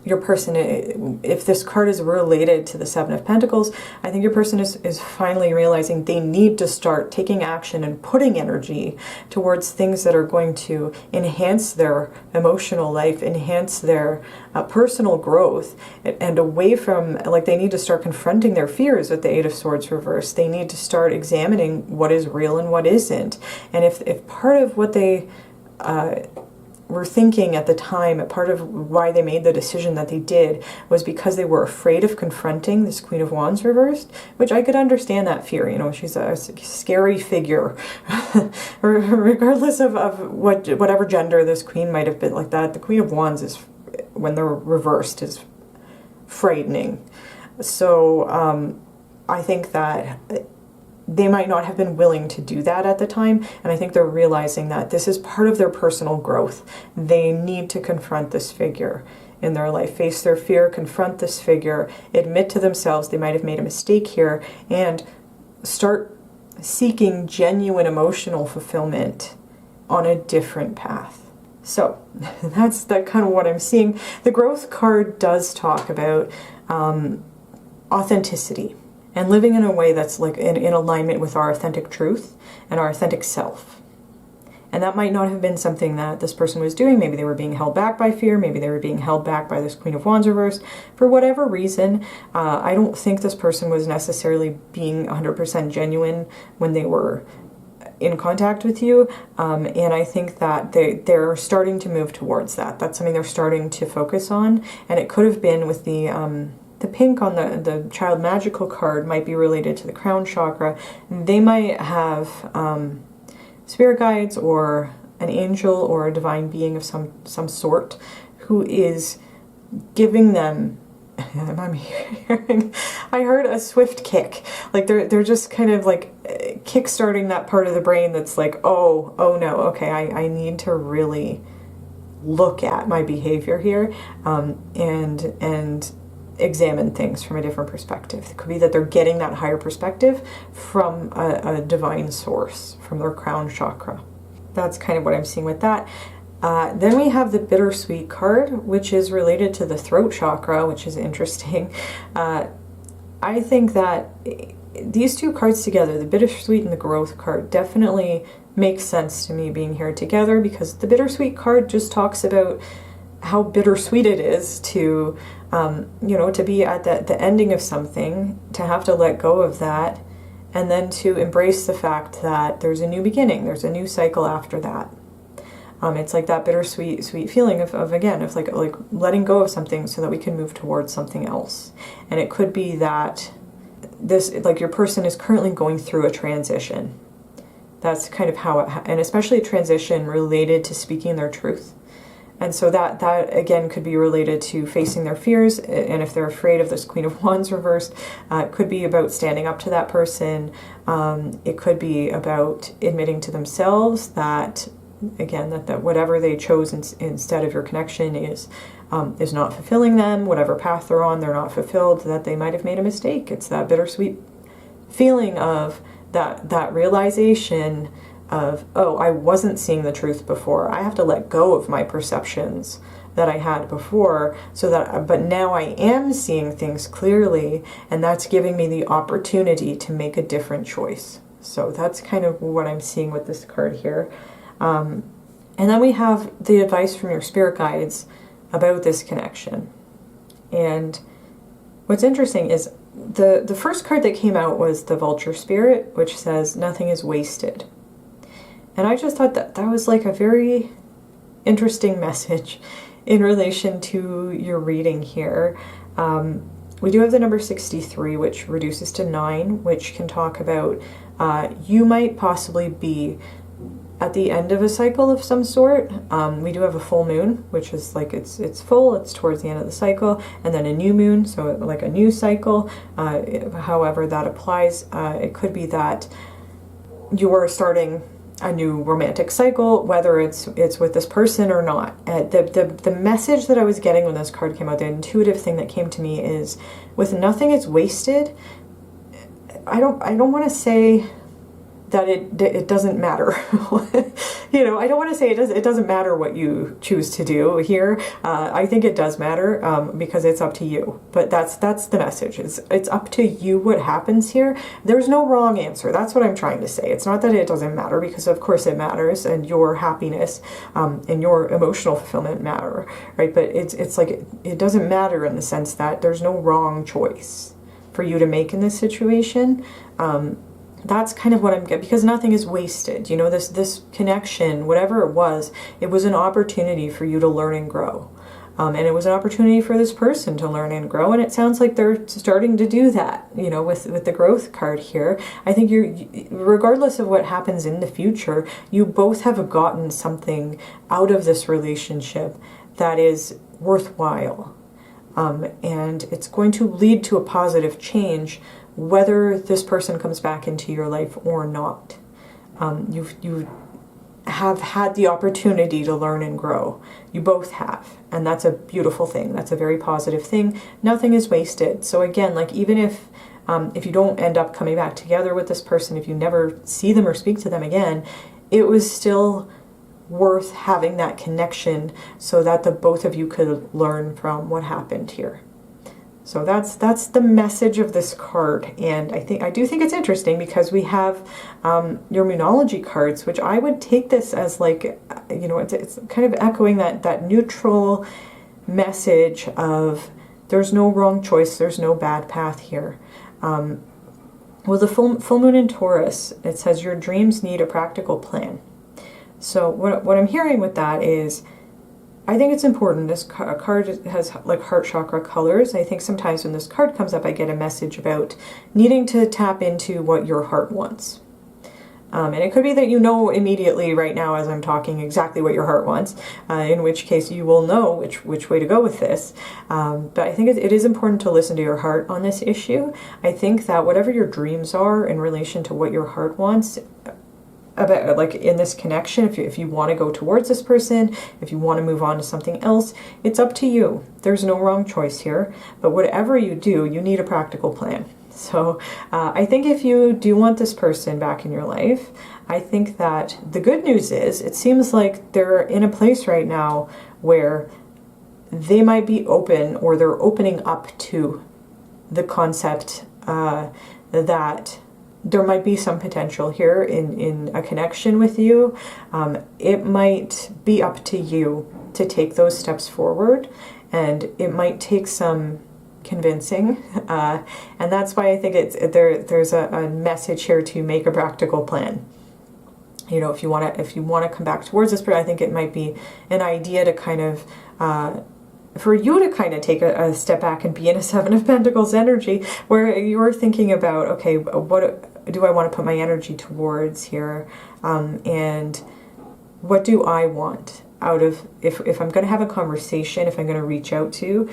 your person, if this card is related to the Seven of Pentacles, I think your person is finally realizing they need to start taking action and putting energy towards things that are going to enhance their emotional life, enhance their personal growth, and away from, like, they need to start confronting their fears with the Eight of Swords reversed. They need to start examining what is real and what isn't. And if part of what they were thinking at the time, part of why they made the decision that they did was because they were afraid of confronting this Queen of Wands reversed, which I could understand that fear. You know, she's a scary figure, regardless of whatever gender this queen might have been. Like that, the Queen of Wands is, when they're reversed, is frightening. So I think that they might not have been willing to do that at the time, and I think they're realizing that this is part of their personal growth. They need to confront this figure in their life, face their fear, confront this figure, admit to themselves they might have made a mistake here, and start seeking genuine emotional fulfillment on a different path. So that's kind of what I'm seeing. The growth card does talk about authenticity and living in a way that's like in alignment with our authentic truth and our authentic self. And that might not have been something that this person was doing. Maybe they were being held back by fear. Maybe they were being held back by this Queen of Wands reversed. For whatever reason, I don't think this person was necessarily being 100% genuine when they were in contact with you. And I think that they're starting to move towards that. That's something they're starting to focus on. And it could have been with the pink on the child magical card might be related to the crown chakra. They might have spirit guides or an angel or a divine being of some sort who is giving them, I heard a swift kick. Like they're just kind of like kick-starting that part of the brain that's like, oh no, okay, I need to really look at my behavior here and examine things from a different perspective. It could be that they're getting that higher perspective from a divine source, from their crown chakra. That's kind of what I'm seeing with that. Then we have the bittersweet card, which is related to the throat chakra, which is interesting. I think that these two cards together, the bittersweet and the growth card, definitely makes sense to me being here together, because the bittersweet card just talks about how bittersweet it is to to be at the ending of something, to have to let go of that, and then to embrace the fact that there's a new beginning, there's a new cycle after that. It's like that bittersweet feeling of like letting go of something so that we can move towards something else. And it could be that this, like, your person is currently going through a transition. That's kind of how and especially a transition related to speaking their truth. And so that again could be related to facing their fears, and if they're afraid of this Queen of Wands reversed, it could be about standing up to that person. It could be about admitting to themselves that, again, that whatever they chose instead of your connection is not fulfilling them. Whatever path they're on, they're not fulfilled, that they might have made a mistake. It's that bittersweet feeling of that realization of, oh, I wasn't seeing the truth before. I have to let go of my perceptions that I had before, but now I am seeing things clearly, and that's giving me the opportunity to make a different choice. So that's kind of what I'm seeing with this card here. And then we have the advice from your spirit guides about this connection. And what's interesting is the first card that came out was the Vulture Spirit, which says nothing is wasted. And I just thought that was like a very interesting message in relation to your reading here. We do have the number 63, which reduces to 9, which can talk about you might possibly be at the end of a cycle of some sort. We do have a full moon, which is like it's full, it's towards the end of the cycle, and then a new moon, so like a new cycle. However that applies, it could be that you are starting a new romantic cycle, whether it's with this person or not. The message that I was getting when this card came out, the intuitive thing that came to me is, with nothing is wasted, I don't want to say that it doesn't matter. You know, I don't want to say it doesn't matter what you choose to do here. I think it does matter, because it's up to you. But that's the message. It's up to you what happens here. There's no wrong answer. That's what I'm trying to say. It's not that it doesn't matter, because of course it matters, and your happiness and your emotional fulfillment matter, right? But it's like it doesn't matter in the sense that there's no wrong choice for you to make in this situation. That's kind of what I'm getting, because nothing is wasted. You know, this connection, whatever it was an opportunity for you to learn and grow. And it was an opportunity for this person to learn and grow, and it sounds like they're starting to do that, you know, with the growth card here. I think regardless of what happens in the future, you both have gotten something out of this relationship that is worthwhile. And it's going to lead to a positive change, whether this person comes back into your life or not. You have had the opportunity to learn and grow. You both have. And that's a beautiful thing. That's a very positive thing. Nothing is wasted. So again, like even if you don't end up coming back together with this person, if you never see them or speak to them again, it was still worth having that connection so that the both of you could learn from what happened here. So that's the message of this card, and I do think it's interesting because we have your Moonology cards, which I would take this as like, you know, it's kind of echoing that neutral message of there's no wrong choice, there's no bad path here. Well, the full moon in Taurus, it says your dreams need a practical plan. So what I'm hearing with that is, I think it's important. This card has like heart chakra colors. I think sometimes when this card comes up, I get a message about needing to tap into what your heart wants. And it could be that you know immediately right now as I'm talking exactly what your heart wants, in which case you will know which way to go with this. But I think it is important to listen to your heart on this issue. I think that whatever your dreams are in relation to what your heart wants, about like in this connection, if you want to go towards this person, if you want to move on to something else, it's up to you. There's no wrong choice here, but whatever you do, you need a practical plan. So I think if you do want this person back in your life, I think that the good news is it seems like they're in a place right now where they might be open, or they're opening up to the concept that there might be some potential here in a connection with you. It might be up to you to take those steps forward, and it might take some convincing. And that's why I think there's a message here to make a practical plan. You know, if you want to come back towards this, but I think it might be an idea to kind of for you to kind of take a step back and be in a Seven of Pentacles energy, where you're thinking about, okay, what do I want to put my energy towards here, and what do I want out of, if I'm going to have a conversation, if I'm going to reach out to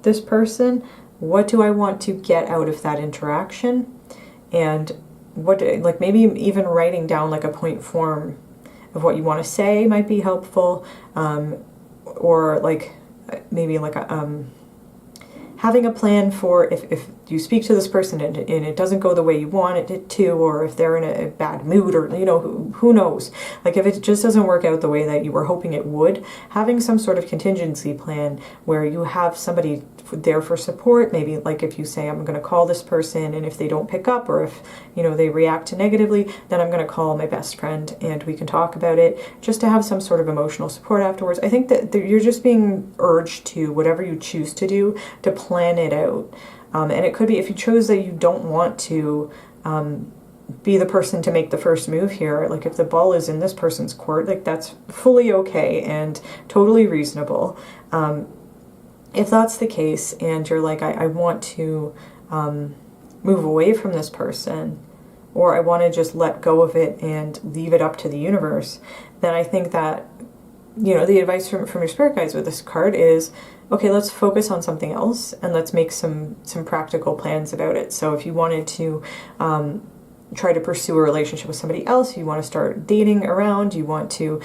this person, what do I want to get out of that interaction, and what, like maybe even writing down like a point form of what you want to say might be helpful, or like maybe like having a plan for if you speak to this person and it doesn't go the way you want it to, or if they're in a bad mood, or who knows, like if it just doesn't work out the way that you were hoping it would, having some sort of contingency plan where you have somebody there for support. Maybe like if you say, I'm going to call this person, and if they don't pick up, or if they react negatively, then I'm going to call my best friend and we can talk about it, just to have some sort of emotional support afterwards. I think that you're just being urged to, whatever you choose to do, to plan it out. And it could be, if you chose that you don't want to be the person to make the first move here, like if the ball is in this person's court, like that's fully okay and totally reasonable. If that's the case and you're like, I want to move away from this person, or I want to just let go of it and leave it up to the universe, then I think that, the advice from your spirit guides with this card is, okay, let's focus on something else and let's make some practical plans about it. So if you wanted to try to pursue a relationship with somebody else, you want to start dating around, you want to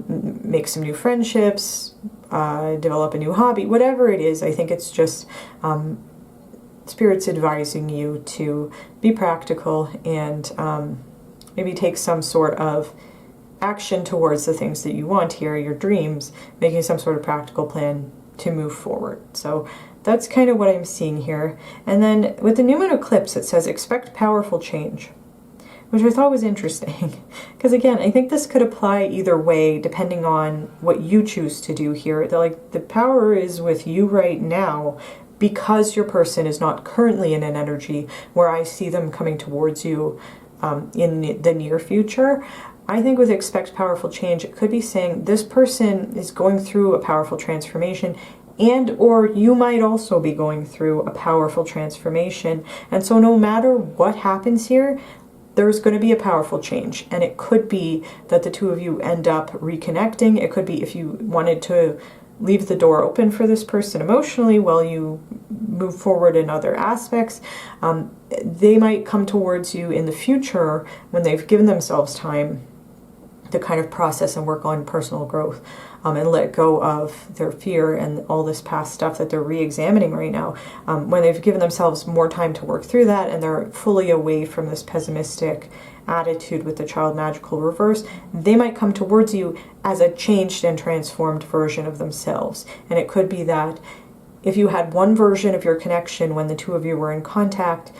make some new friendships, develop a new hobby, whatever it is, I think it's just Spirit's advising you to be practical and maybe take some sort of action towards the things that you want here, your dreams, making some sort of practical plan to move forward. So that's kind of what I'm seeing here. And then with the new moon eclipse, it says expect powerful change, which I thought was interesting. Because again, I think this could apply either way, depending on what you choose to do here. The power is with you right now, because your person is not currently in an energy where I see them coming towards you in the near future. I think with expect powerful change, it could be saying this person is going through a powerful transformation, and or you might also be going through a powerful transformation. And so no matter what happens here, there's going to be a powerful change. And it could be that the two of you end up reconnecting. It could be if you wanted to leave the door open for this person emotionally while you move forward in other aspects. They might come towards you in the future when they've given themselves time to kind of process and work on personal growth and let go of their fear and all this past stuff that they're re-examining right now. When they've given themselves more time to work through that and they're fully away from this pessimistic attitude with the child magical reverse, they might come towards you as a changed and transformed version of themselves. And it could be that if you had one version of your connection when the two of you were in contact,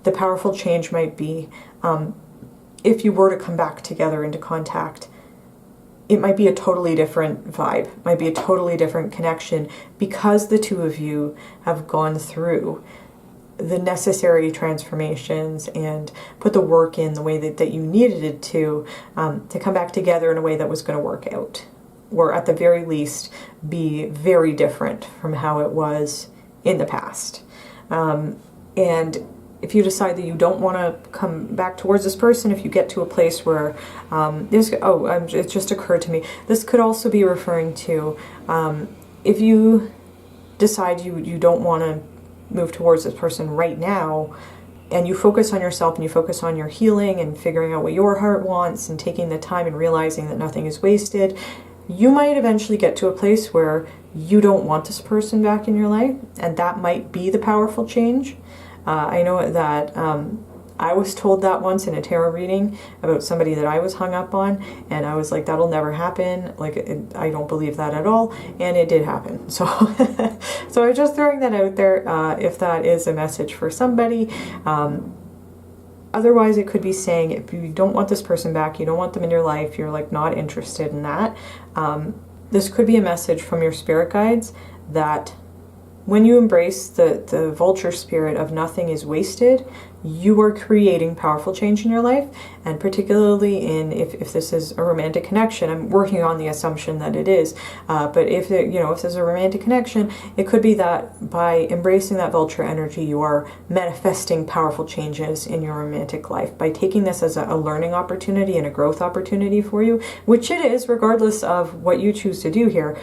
the powerful change might be if you were to come back together into contact, it might be a totally different vibe, might be a totally different connection, because the two of you have gone through the necessary transformations and put the work in the way that you needed it to come back together in a way that was going to work out, or at the very least be very different from how it was in the past. And if you decide that you don't want to come back towards this person, if you get to a place where it just occurred to me, this could also be referring to if you decide you don't want to move towards this person right now, and you focus on yourself and you focus on your healing and figuring out what your heart wants and taking the time and realizing that nothing is wasted, you might eventually get to a place where you don't want this person back in your life, and that might be the powerful change. I know that I was told that once in a tarot reading about somebody that I was hung up on, and I was like, that'll never happen. I don't believe that at all, and it did happen. So, so I'm just throwing that out there if that is a message for somebody. Otherwise, it could be saying if you don't want this person back, you don't want them in your life, you're like not interested in that. This could be a message from your spirit guides that when you embrace the vulture spirit of nothing is wasted, you are creating powerful change in your life. And particularly if this is a romantic connection, I'm working on the assumption that it is, but if there's a romantic connection, it could be that by embracing that vulture energy, you are manifesting powerful changes in your romantic life by taking this as a learning opportunity and a growth opportunity for you, which it is, regardless of what you choose to do here.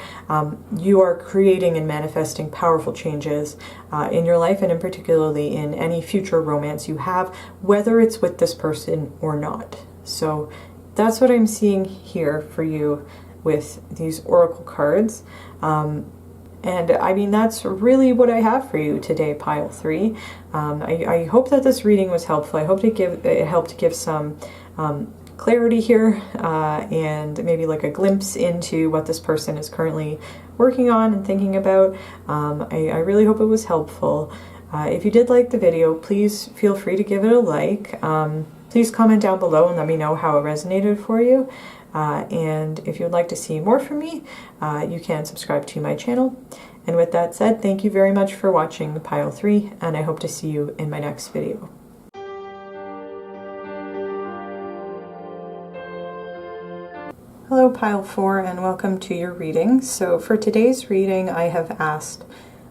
You are creating and manifesting powerful changes in your life, and in particularly in any future romance you have, whether it's with this person or not. So that's what I'm seeing here for you with these oracle cards. And I mean, that's really what I have for you today, pile 3. I hope that this reading was helpful. I hope it helped give some clarity here and maybe like a glimpse into what this person is currently working on and thinking about. I really hope it was helpful. If you did like the video, please feel free to give it a like. Please comment down below and let me know how it resonated for you. And if you'd like to see more from me, you can subscribe to my channel. And with that said, thank you very much for watching Pile 3, and I hope to see you in my next video. Hello Pile 4, and welcome to your reading. So for today's reading, I have asked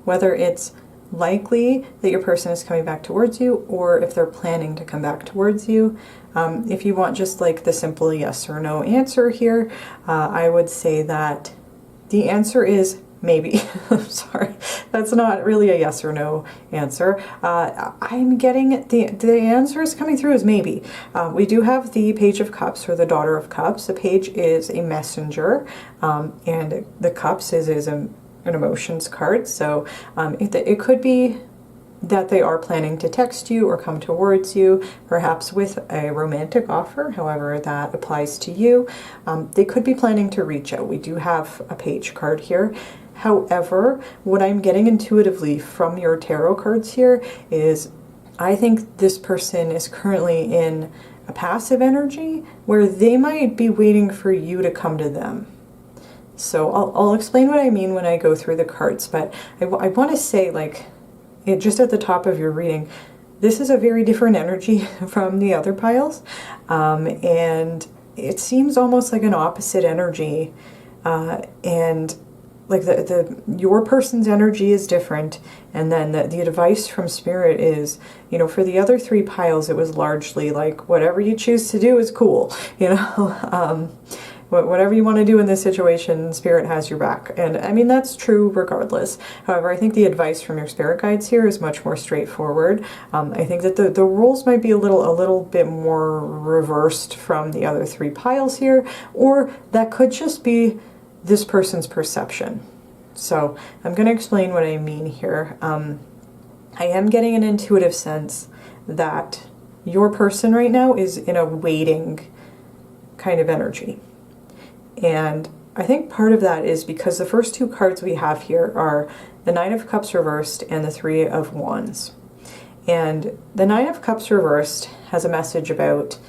whether it's likely that your person is coming back towards you or if they're planning to come back towards you. If you want just like the simple yes or no answer here, I would say that the answer is maybe. Sorry, that's not really a yes or no answer. I'm getting the answer is coming through as maybe. We do have the Page of Cups, or the Daughter of Cups. The page is a messenger, and the Cups is an emotions card. So it could be that they are planning to text you or come towards you, perhaps with a romantic offer, however that applies to you. They could be planning to reach out. We do have a page card here. However, what I'm getting intuitively from your tarot cards here is I think this person is currently in a passive energy where they might be waiting for you to come to them. So I'll explain what I mean when I go through the cards, but I want to say, like, just at the top of your reading, this is a very different energy from the other piles, and it seems almost like an opposite energy, and like your person's energy is different, and then the advice from Spirit is, you know, for the other 3 piles, it was largely like, whatever you choose to do is cool, you know. Whatever you want to do in this situation, Spirit has your back. And I mean, that's true regardless. However, I think the advice from your spirit guides here is much more straightforward. I think that the rules might be a little bit more reversed from the other 3 piles here, or that could just be this person's perception. So I'm going to explain what I mean here. I am getting an intuitive sense that your person right now is in a waiting kind of energy. And I think part of that is because the first 2 cards we have here are the 9 of Cups reversed and the 3 of Wands. And the 9 of Cups reversed has a message about,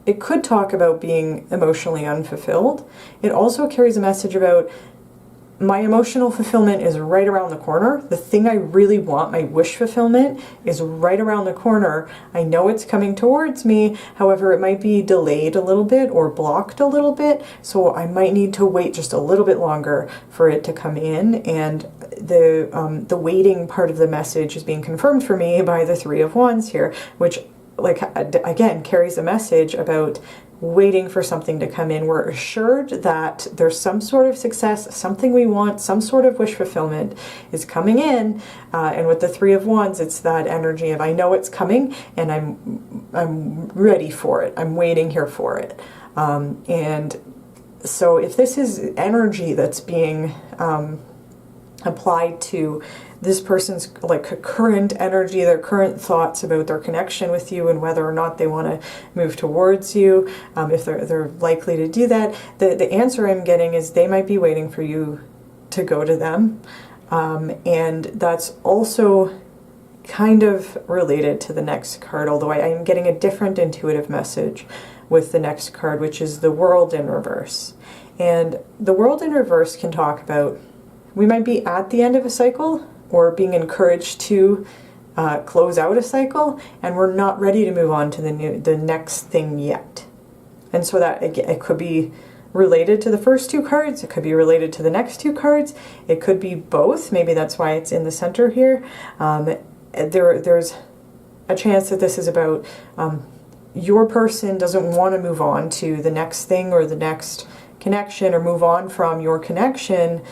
it could talk about being emotionally unfulfilled. It also carries a message about, my emotional fulfillment is right around the corner. The thing I really want, my wish fulfillment, is right around the corner. I know it's coming towards me. However, it might be delayed a little bit or blocked a little bit. So I might need to wait just a little bit longer for it to come in. And the waiting part of the message is being confirmed for me by the 3 of Wands here, which, like, again, carries a message about waiting for something to come in. We're assured that there's some sort of success, something we want, some sort of wish fulfillment is coming in. And with the 3 of Wands, it's that energy of, I know it's coming and I'm ready for it. I'm waiting here for it. And so if this is energy that's being applied to this person's like current energy, their current thoughts about their connection with you and whether or not they want to move towards you, if they're likely to do that, the answer I'm getting is they might be waiting for you to go to them. And that's also kind of related to the next card, although I am getting a different intuitive message with the next card, which is the World in reverse. And the World in reverse can talk about, we might be at the end of a cycle or being encouraged to close out a cycle, and we're not ready to move on to the next thing yet. And so that it could be related to the first 2 cards, it could be related to the next 2 cards, it could be both. Maybe that's why it's in the center here. There's a chance that this is about your person doesn't want to move on to the next thing or the next connection or move on from your connection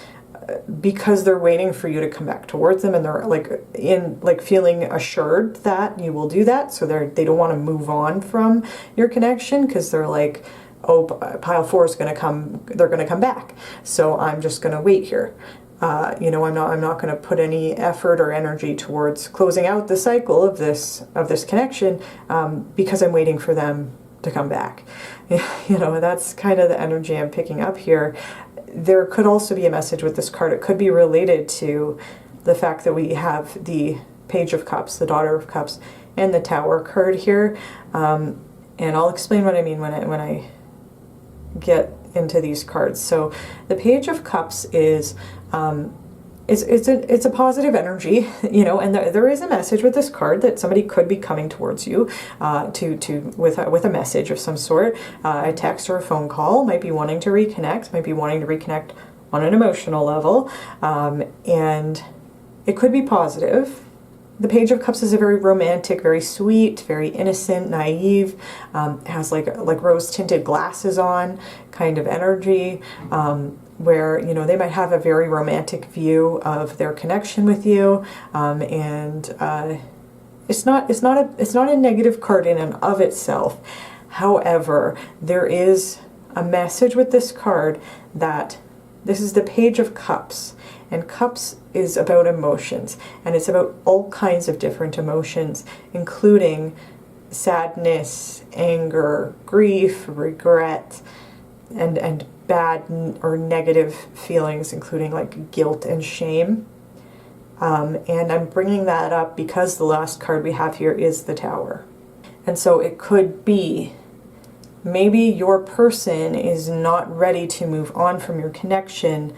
because they're waiting for you to come back towards them, and they're like feeling assured that you will do that. So they don't want to move on from your connection because they're like, oh, pile 4 is going to come, they're going to come back. So I'm just going to wait here. I'm not going to put any effort or energy towards closing out the cycle of this connection, because I'm waiting for them to come back. That's kind of the energy I'm picking up here. There could also be a message with this card. It could be related to the fact that we have the Page of Cups, the Daughter of Cups, and the Tower card here. And I'll explain what I mean when I get into these cards. So the Page of Cups is it's a positive energy, and there is a message with this card that somebody could be coming towards you with a message of some sort, a text or a phone call, might be wanting to reconnect on an emotional level, and it could be positive. The Page of Cups is a very romantic, very sweet, very innocent, naive, has like rose-tinted glasses on kind of energy, where they might have a very romantic view of their connection with you, and it's not a negative card in and of itself. However, there is a message with this card that this is the Page of Cups, and Cups is about emotions, and it's about all kinds of different emotions, including sadness, anger, grief, regret, and bad or negative feelings, including like guilt and shame. And I'm bringing that up because the last card we have here is the Tower. And so it could be maybe your person is not ready to move on from your connection,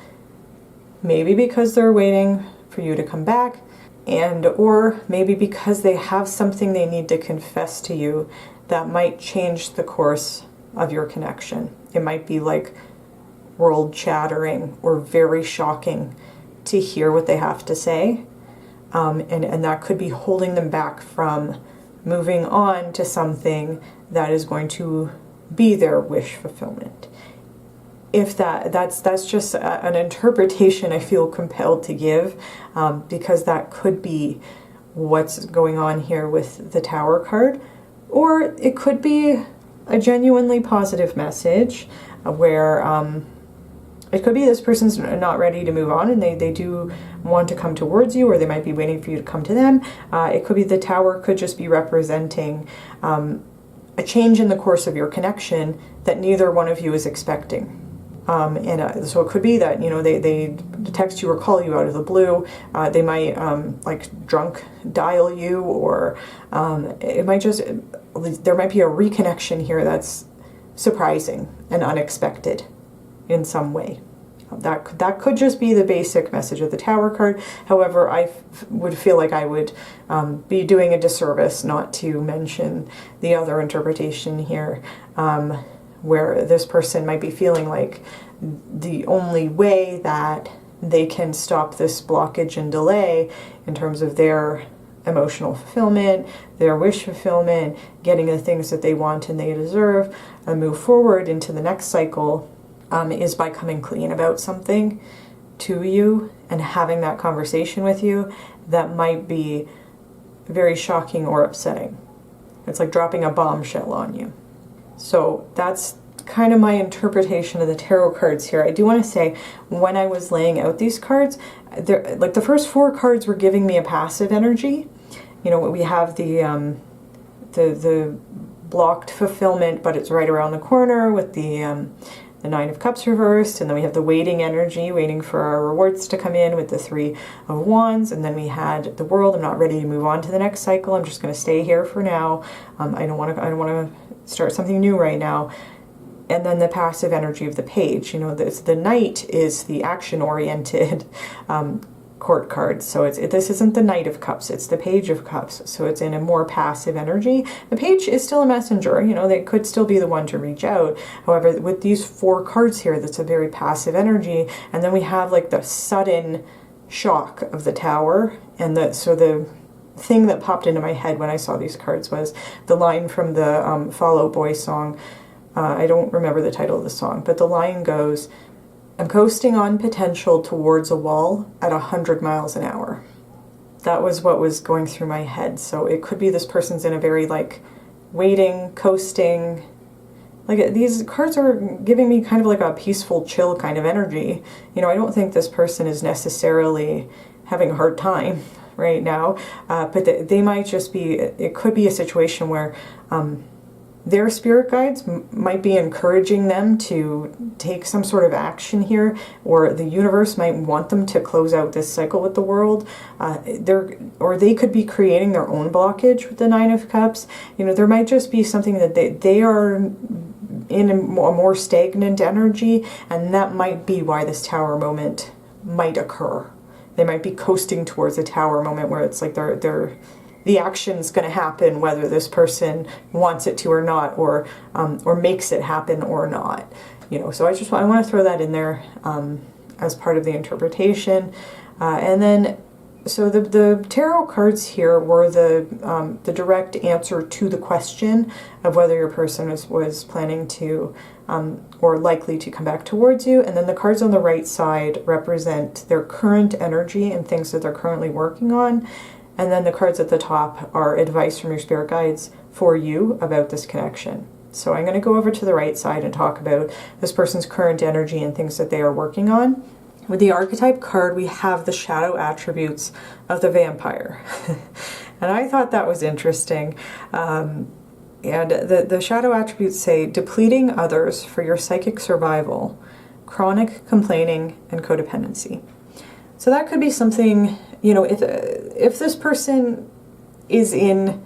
maybe because they're waiting for you to come back, or maybe because they have something they need to confess to you that might change the course of your connection. It might be like world shattering or very shocking to hear what they have to say, and that could be holding them back from moving on to something that is going to be their wish fulfillment. If that's just an interpretation I feel compelled to give, because that could be what's going on here with the Tower card, or it could be a genuinely positive message where it could be this person's not ready to move on and they do want to come towards you, or they might be waiting for you to come to them. It could be the Tower could just be representing a change in the course of your connection that neither one of you is expecting. So it could be that, they text you or call you out of the blue. They might like drunk dial you, or it might just, there might be a reconnection here that's surprising and unexpected in some way. That could just be the basic message of the Tower card. However, I would feel like I would be doing a disservice not to mention the other interpretation here, where this person might be feeling like the only way that they can stop this blockage and delay in terms of their emotional fulfillment, their wish fulfillment, getting the things that they want and they deserve, and move forward into the next cycle, is by coming clean about something to you and having that conversation with you that might be very shocking or upsetting. It's like dropping a bombshell on you. So that's kind of my interpretation of the tarot cards here. I do want to say, when I was laying out these cards, like the first four cards were giving me a passive energy. We have the blocked fulfillment, but it's right around the corner with the Nine of Cups reversed, and then we have the waiting energy, waiting for our rewards to come in with the Three of Wands, and then we had the World. I'm not ready to move on to the next cycle. I'm just going to stay here for now. I don't want to start something new right now. And then the passive energy of the Page. The Knight is the action-oriented court card. So this isn't the Knight of Cups, it's the Page of Cups. So it's in a more passive energy. The Page is still a messenger, they could still be the one to reach out. However, with these four cards here, that's a very passive energy. And then we have like the sudden shock of the Tower. And so the thing that popped into my head when I saw these cards was the line from the Fall Out Boy song. I don't remember the title of the song, but the line goes, "I'm coasting on potential towards a wall at 100 miles an hour." That was what was going through my head. So it could be this person's in a very like waiting, coasting, like these cards are giving me kind of like a peaceful, chill kind of energy. You know, I don't think this person is necessarily having a hard time right now, but they might just be, it could be a situation where their spirit guides might be encouraging them to take some sort of action here, or the universe might want them to close out this cycle with the world. Or they could be creating their own blockage with the Nine of Cups. You know, there might just be something that they are in a more stagnant energy, and that might be why this Tower moment might occur. They might be coasting towards a Tower moment where it's like the action's going to happen whether this person wants it to or not, or makes it happen or not. You know, so I want to throw that in there as part of the interpretation. And then, so the tarot cards here were the direct answer to the question of whether your person was planning to or likely to come back towards you. And then the cards on the right side represent their current energy and things that they're currently working on. And then the cards at the top are advice from your spirit guides for you about this connection. So I'm going to go over to the right side and talk about this person's current energy and things that they are working on. With the Archetype card, we have the shadow attributes of the vampire. And I thought that was interesting. And the shadow attributes say, depleting others for your psychic survival, chronic complaining, and codependency. So that could be something, you know, if this person is in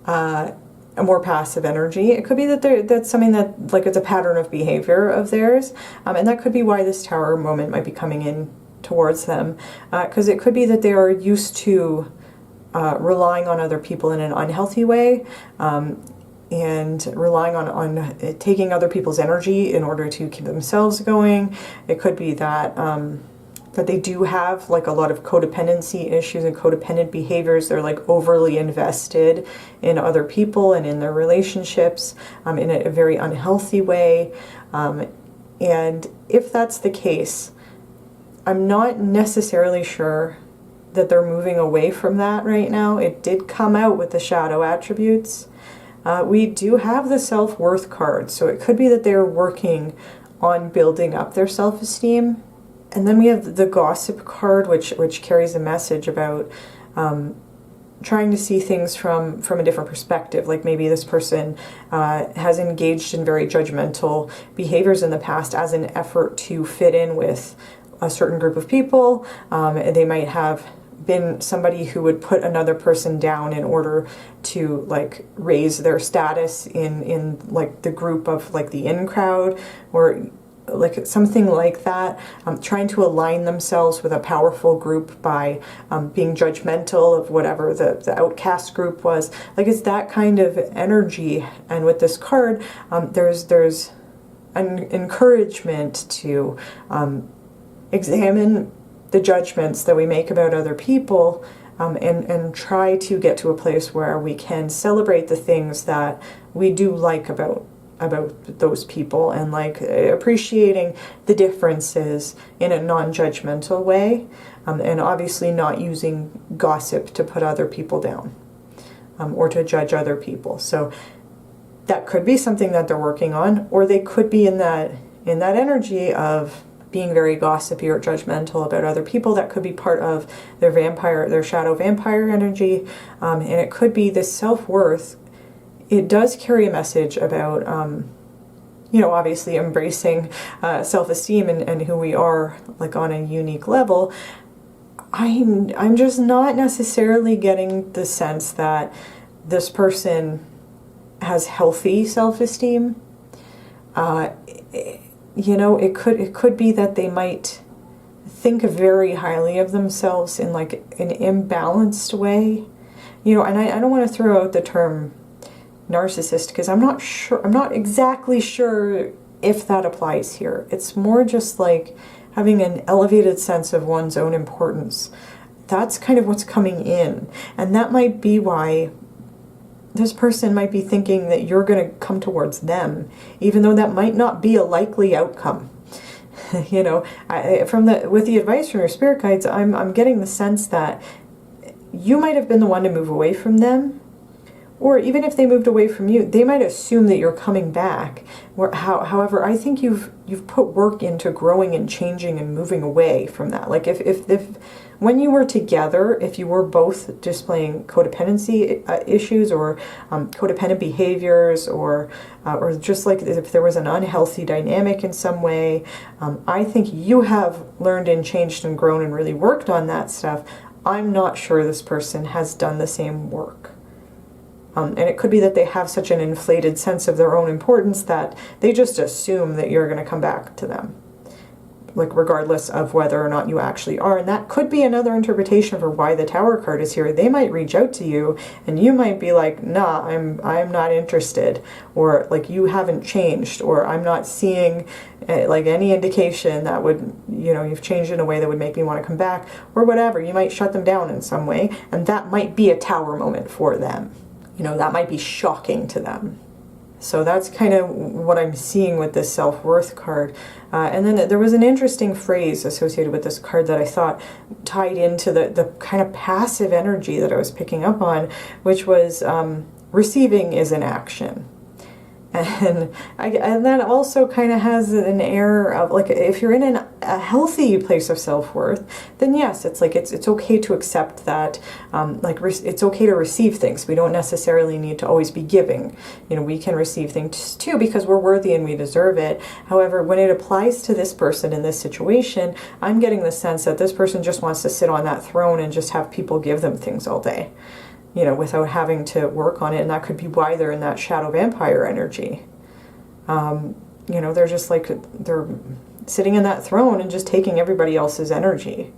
a more passive energy, it could be that that's something that, like, it's a pattern of behavior of theirs, and that could be why this Tower moment might be coming in towards them, because it could be that they are used to relying on other people in an unhealthy way, and relying on taking other people's energy in order to keep themselves going. It could be that that they do have like a lot of codependency issues and codependent behaviors. They're like overly invested in other people and in their relationships in a very unhealthy way. And if that's the case, I'm not necessarily sure that they're moving away from that right now. It did come out with the shadow attributes. We do have the self-worth card, so it could be that they're working on building up their self-esteem. And then we have the gossip card, which carries a message about trying to see things from a different perspective. Like maybe this person has engaged in very judgmental behaviors in the past as an effort to fit in with a certain group of people. They might have been somebody who would put another person down in order to like raise their status in like the group of like the in crowd, or like something like that, trying to align themselves with a powerful group by being judgmental of whatever the outcast group was. Like it's that kind of energy. And with this card, there's an encouragement to examine the judgments that we make about other people, and try to get to a place where we can celebrate the things that we do like about those people, and like appreciating the differences in a non-judgmental way, and obviously not using gossip to put other people down, or to judge other people. So that could be something that they're working on, or they could be in that energy of being very gossipy or judgmental about other people. That could be part of their shadow vampire energy, and it could be this self-worth. It does carry a message about, obviously embracing self-esteem and who we are, like on a unique level. I'm just not necessarily getting the sense that this person has healthy self-esteem. It could be that they might think very highly of themselves in like an imbalanced way. And I don't want to throw out the term narcissist, because I'm not exactly sure if that applies here. It's more just like having an elevated sense of one's own importance. That's kind of what's coming in, and that might be why this person might be thinking that you're going to come towards them, even though that might not be a likely outcome. With the advice from your spirit guides, I'm getting the sense that you might have been the one to move away from them, Or even if they moved away from you, they might assume that you're coming back. However, I think you've put work into growing and changing and moving away from that. Like if when you were together, if you were both displaying codependency issues or codependent behaviors, or just like if there was an unhealthy dynamic in some way, I think you have learned and changed and grown and really worked on that stuff. I'm not sure this person has done the same work. And it could be that they have such an inflated sense of their own importance that they just assume that you're going to come back to them, like regardless of whether or not you actually are. And that could be another interpretation for why the Tower card is here. They might reach out to you and you might be like, nah, I'm not interested, or like you haven't changed, or I'm not seeing like any indication that would, you've changed in a way that would make me want to come back, or whatever. You might shut them down in some way, and that might be a Tower moment for them. That might be shocking to them. So that's kind of what I'm seeing with this self-worth card. And then there was an interesting phrase associated with this card that I thought tied into the kind of passive energy that I was picking up on, which was receiving is an action. And that also kind of has an air of, like, if you're in a healthy place of self-worth, then yes, it's like it's okay to accept that, it's okay to receive things. We don't necessarily need to always be giving. We can receive things too because we're worthy and we deserve it. However, when it applies to this person in this situation, I'm getting the sense that this person just wants to sit on that throne and just have people give them things all day, without having to work on it. And that could be why they're in that shadow vampire energy. They're just like, they're sitting in that throne and just taking everybody else's energy.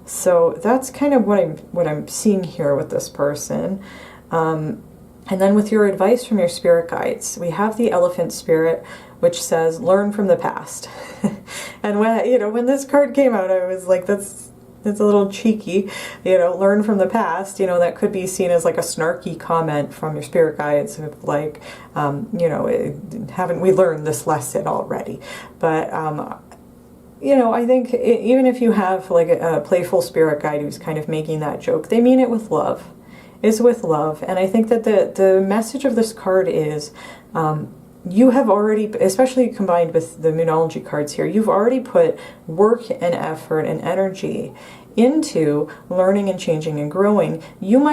So that's kind of what I'm seeing here with this person. And then with your advice from your spirit guides, we have the elephant spirit, which says, learn from the past. And when this card came out, I was like, that's a little cheeky, learn from the past. That could be seen as like a snarky comment from your spirit guides of like, haven't we learned this lesson already? But, I think even if you have like a playful spirit guide who's kind of making that joke, they mean it with love. It's with love. And I think that the message of this card is, you have already, especially combined with the Moonology cards here, you've already put work and effort and energy into learning and changing and growing. Your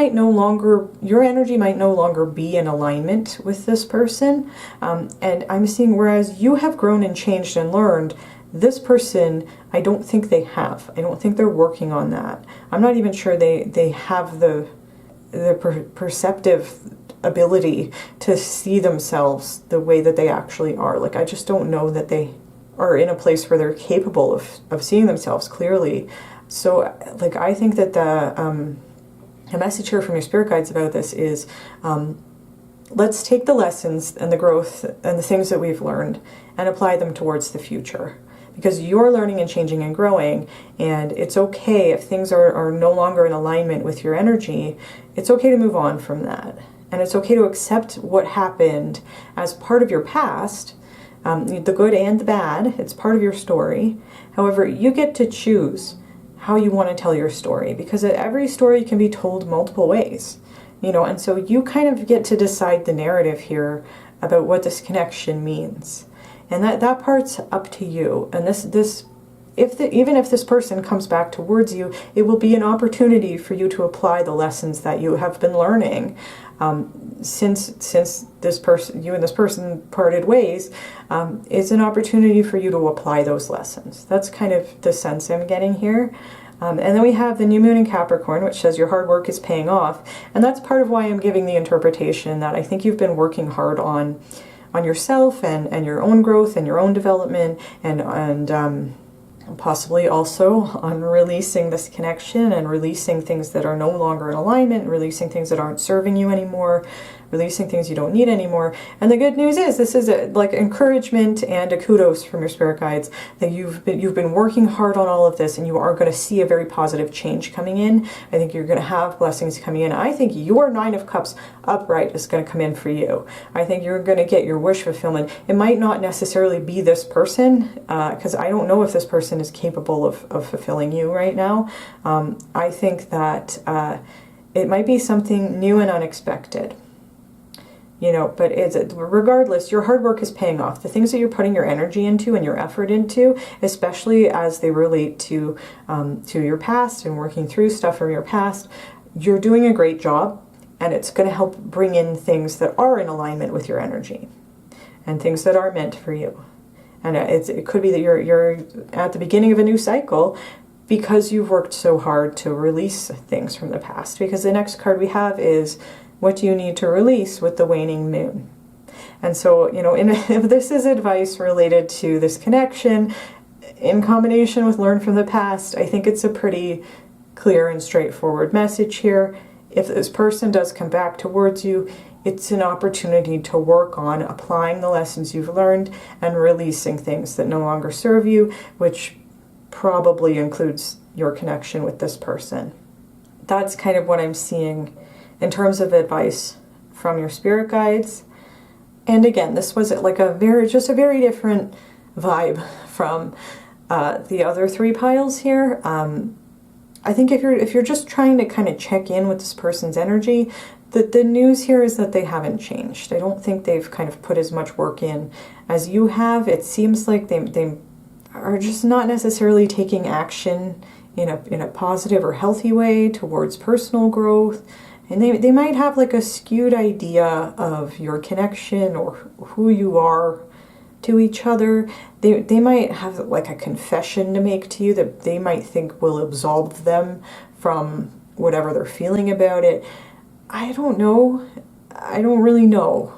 energy might no longer be in alignment with this person. And I'm seeing, whereas you have grown and changed and learned, this person, I don't think they have. I don't think they're working on that. I'm not even sure they have the perceptive ability to see themselves the way that they actually are. Like, I just don't know that they are in a place where they're capable of seeing themselves clearly. So, like, I think that the message here from your spirit guides about this is, let's take the lessons and the growth and the things that we've learned and apply them towards the future. Because you're learning and changing and growing, and it's okay if things are no longer in alignment with your energy. It's okay to move on from that. And it's okay to accept what happened as part of your past, the good and the bad. It's part of your story. However, you get to choose how you want to tell your story, because every story can be told multiple ways, and so you kind of get to decide the narrative here about what this connection means. And that part's up to you. And even if this person comes back towards you, it will be an opportunity for you to apply the lessons that you have been learning. Since you and this person parted ways, it's an opportunity for you to apply those lessons. That's kind of the sense I'm getting here. And then we have the new moon in Capricorn, which says your hard work is paying off. And that's part of why I'm giving the interpretation that I think you've been working hard on yourself and your own growth and your own development, and possibly also on releasing this connection and releasing things that are no longer in alignment, releasing things that aren't serving you anymore, releasing things you don't need anymore. And the good news is this is like encouragement and a kudos from your spirit guides that you've been working hard on all of this, and you are going to see a very positive change coming in. I think you're going to have blessings coming in. I think your Nine of Cups upright is going to come in for you. I think you're going to get your wish fulfillment. It might not necessarily be this person, because I don't know if this person is capable of fulfilling you right now. I think that it might be something new and unexpected. you know, but regardless, your hard work is paying off. The things that you're putting your energy into and your effort into, especially as they relate to your past and working through stuff from your past, you're doing a great job, and it's going to help bring in things that are in alignment with your energy and things that are meant for you. And it could be that you're at the beginning of a new cycle because you've worked so hard to release things from the past. Because the next card we have is, what do you need to release with the waning moon? And so, you know, if this is advice related to this connection in combination with learn from the past, I think it's a pretty clear and straightforward message here. If this person does come back towards you, it's an opportunity to work on applying the lessons you've learned and releasing things that no longer serve you, which probably includes your connection with this person. That's kind of what I'm seeing in terms of advice from your spirit guides. And again, this was like just a very different vibe from the other three piles here. I think if you're just trying to kind of check in with this person's energy, the news here is that they haven't changed. I don't think they've kind of put as much work in as you have. It seems like they are just not necessarily taking action in a positive or healthy way towards personal growth. And they might have like a skewed idea of your connection or who you are to each other. They might have like a confession to make to you that they might think will absolve them from whatever they're feeling about it. I don't know. I don't really know.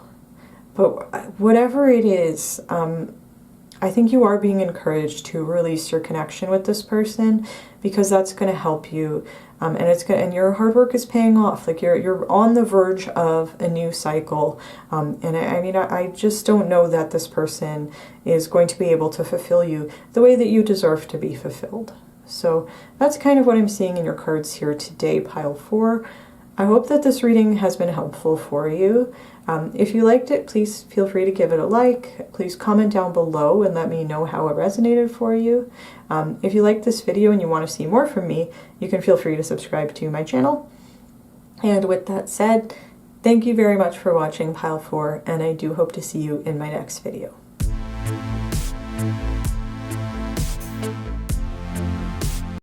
But whatever it is, I think you are being encouraged to release your connection with this person, because that's going to help you, and your hard work is paying off. Like you're on the verge of a new cycle, and I mean I just don't know that this person is going to be able to fulfill you the way that you deserve to be fulfilled. So that's kind of what I'm seeing in your cards here today, pile 4. I hope that this reading has been helpful for you. If you liked it, please feel free to give it a like. Please comment down below and let me know how it resonated for you. If you like this video and you want to see more from me, you can feel free to subscribe to my channel. And with that said, thank you very much for watching Pile 4, and I do hope to see you in my next video.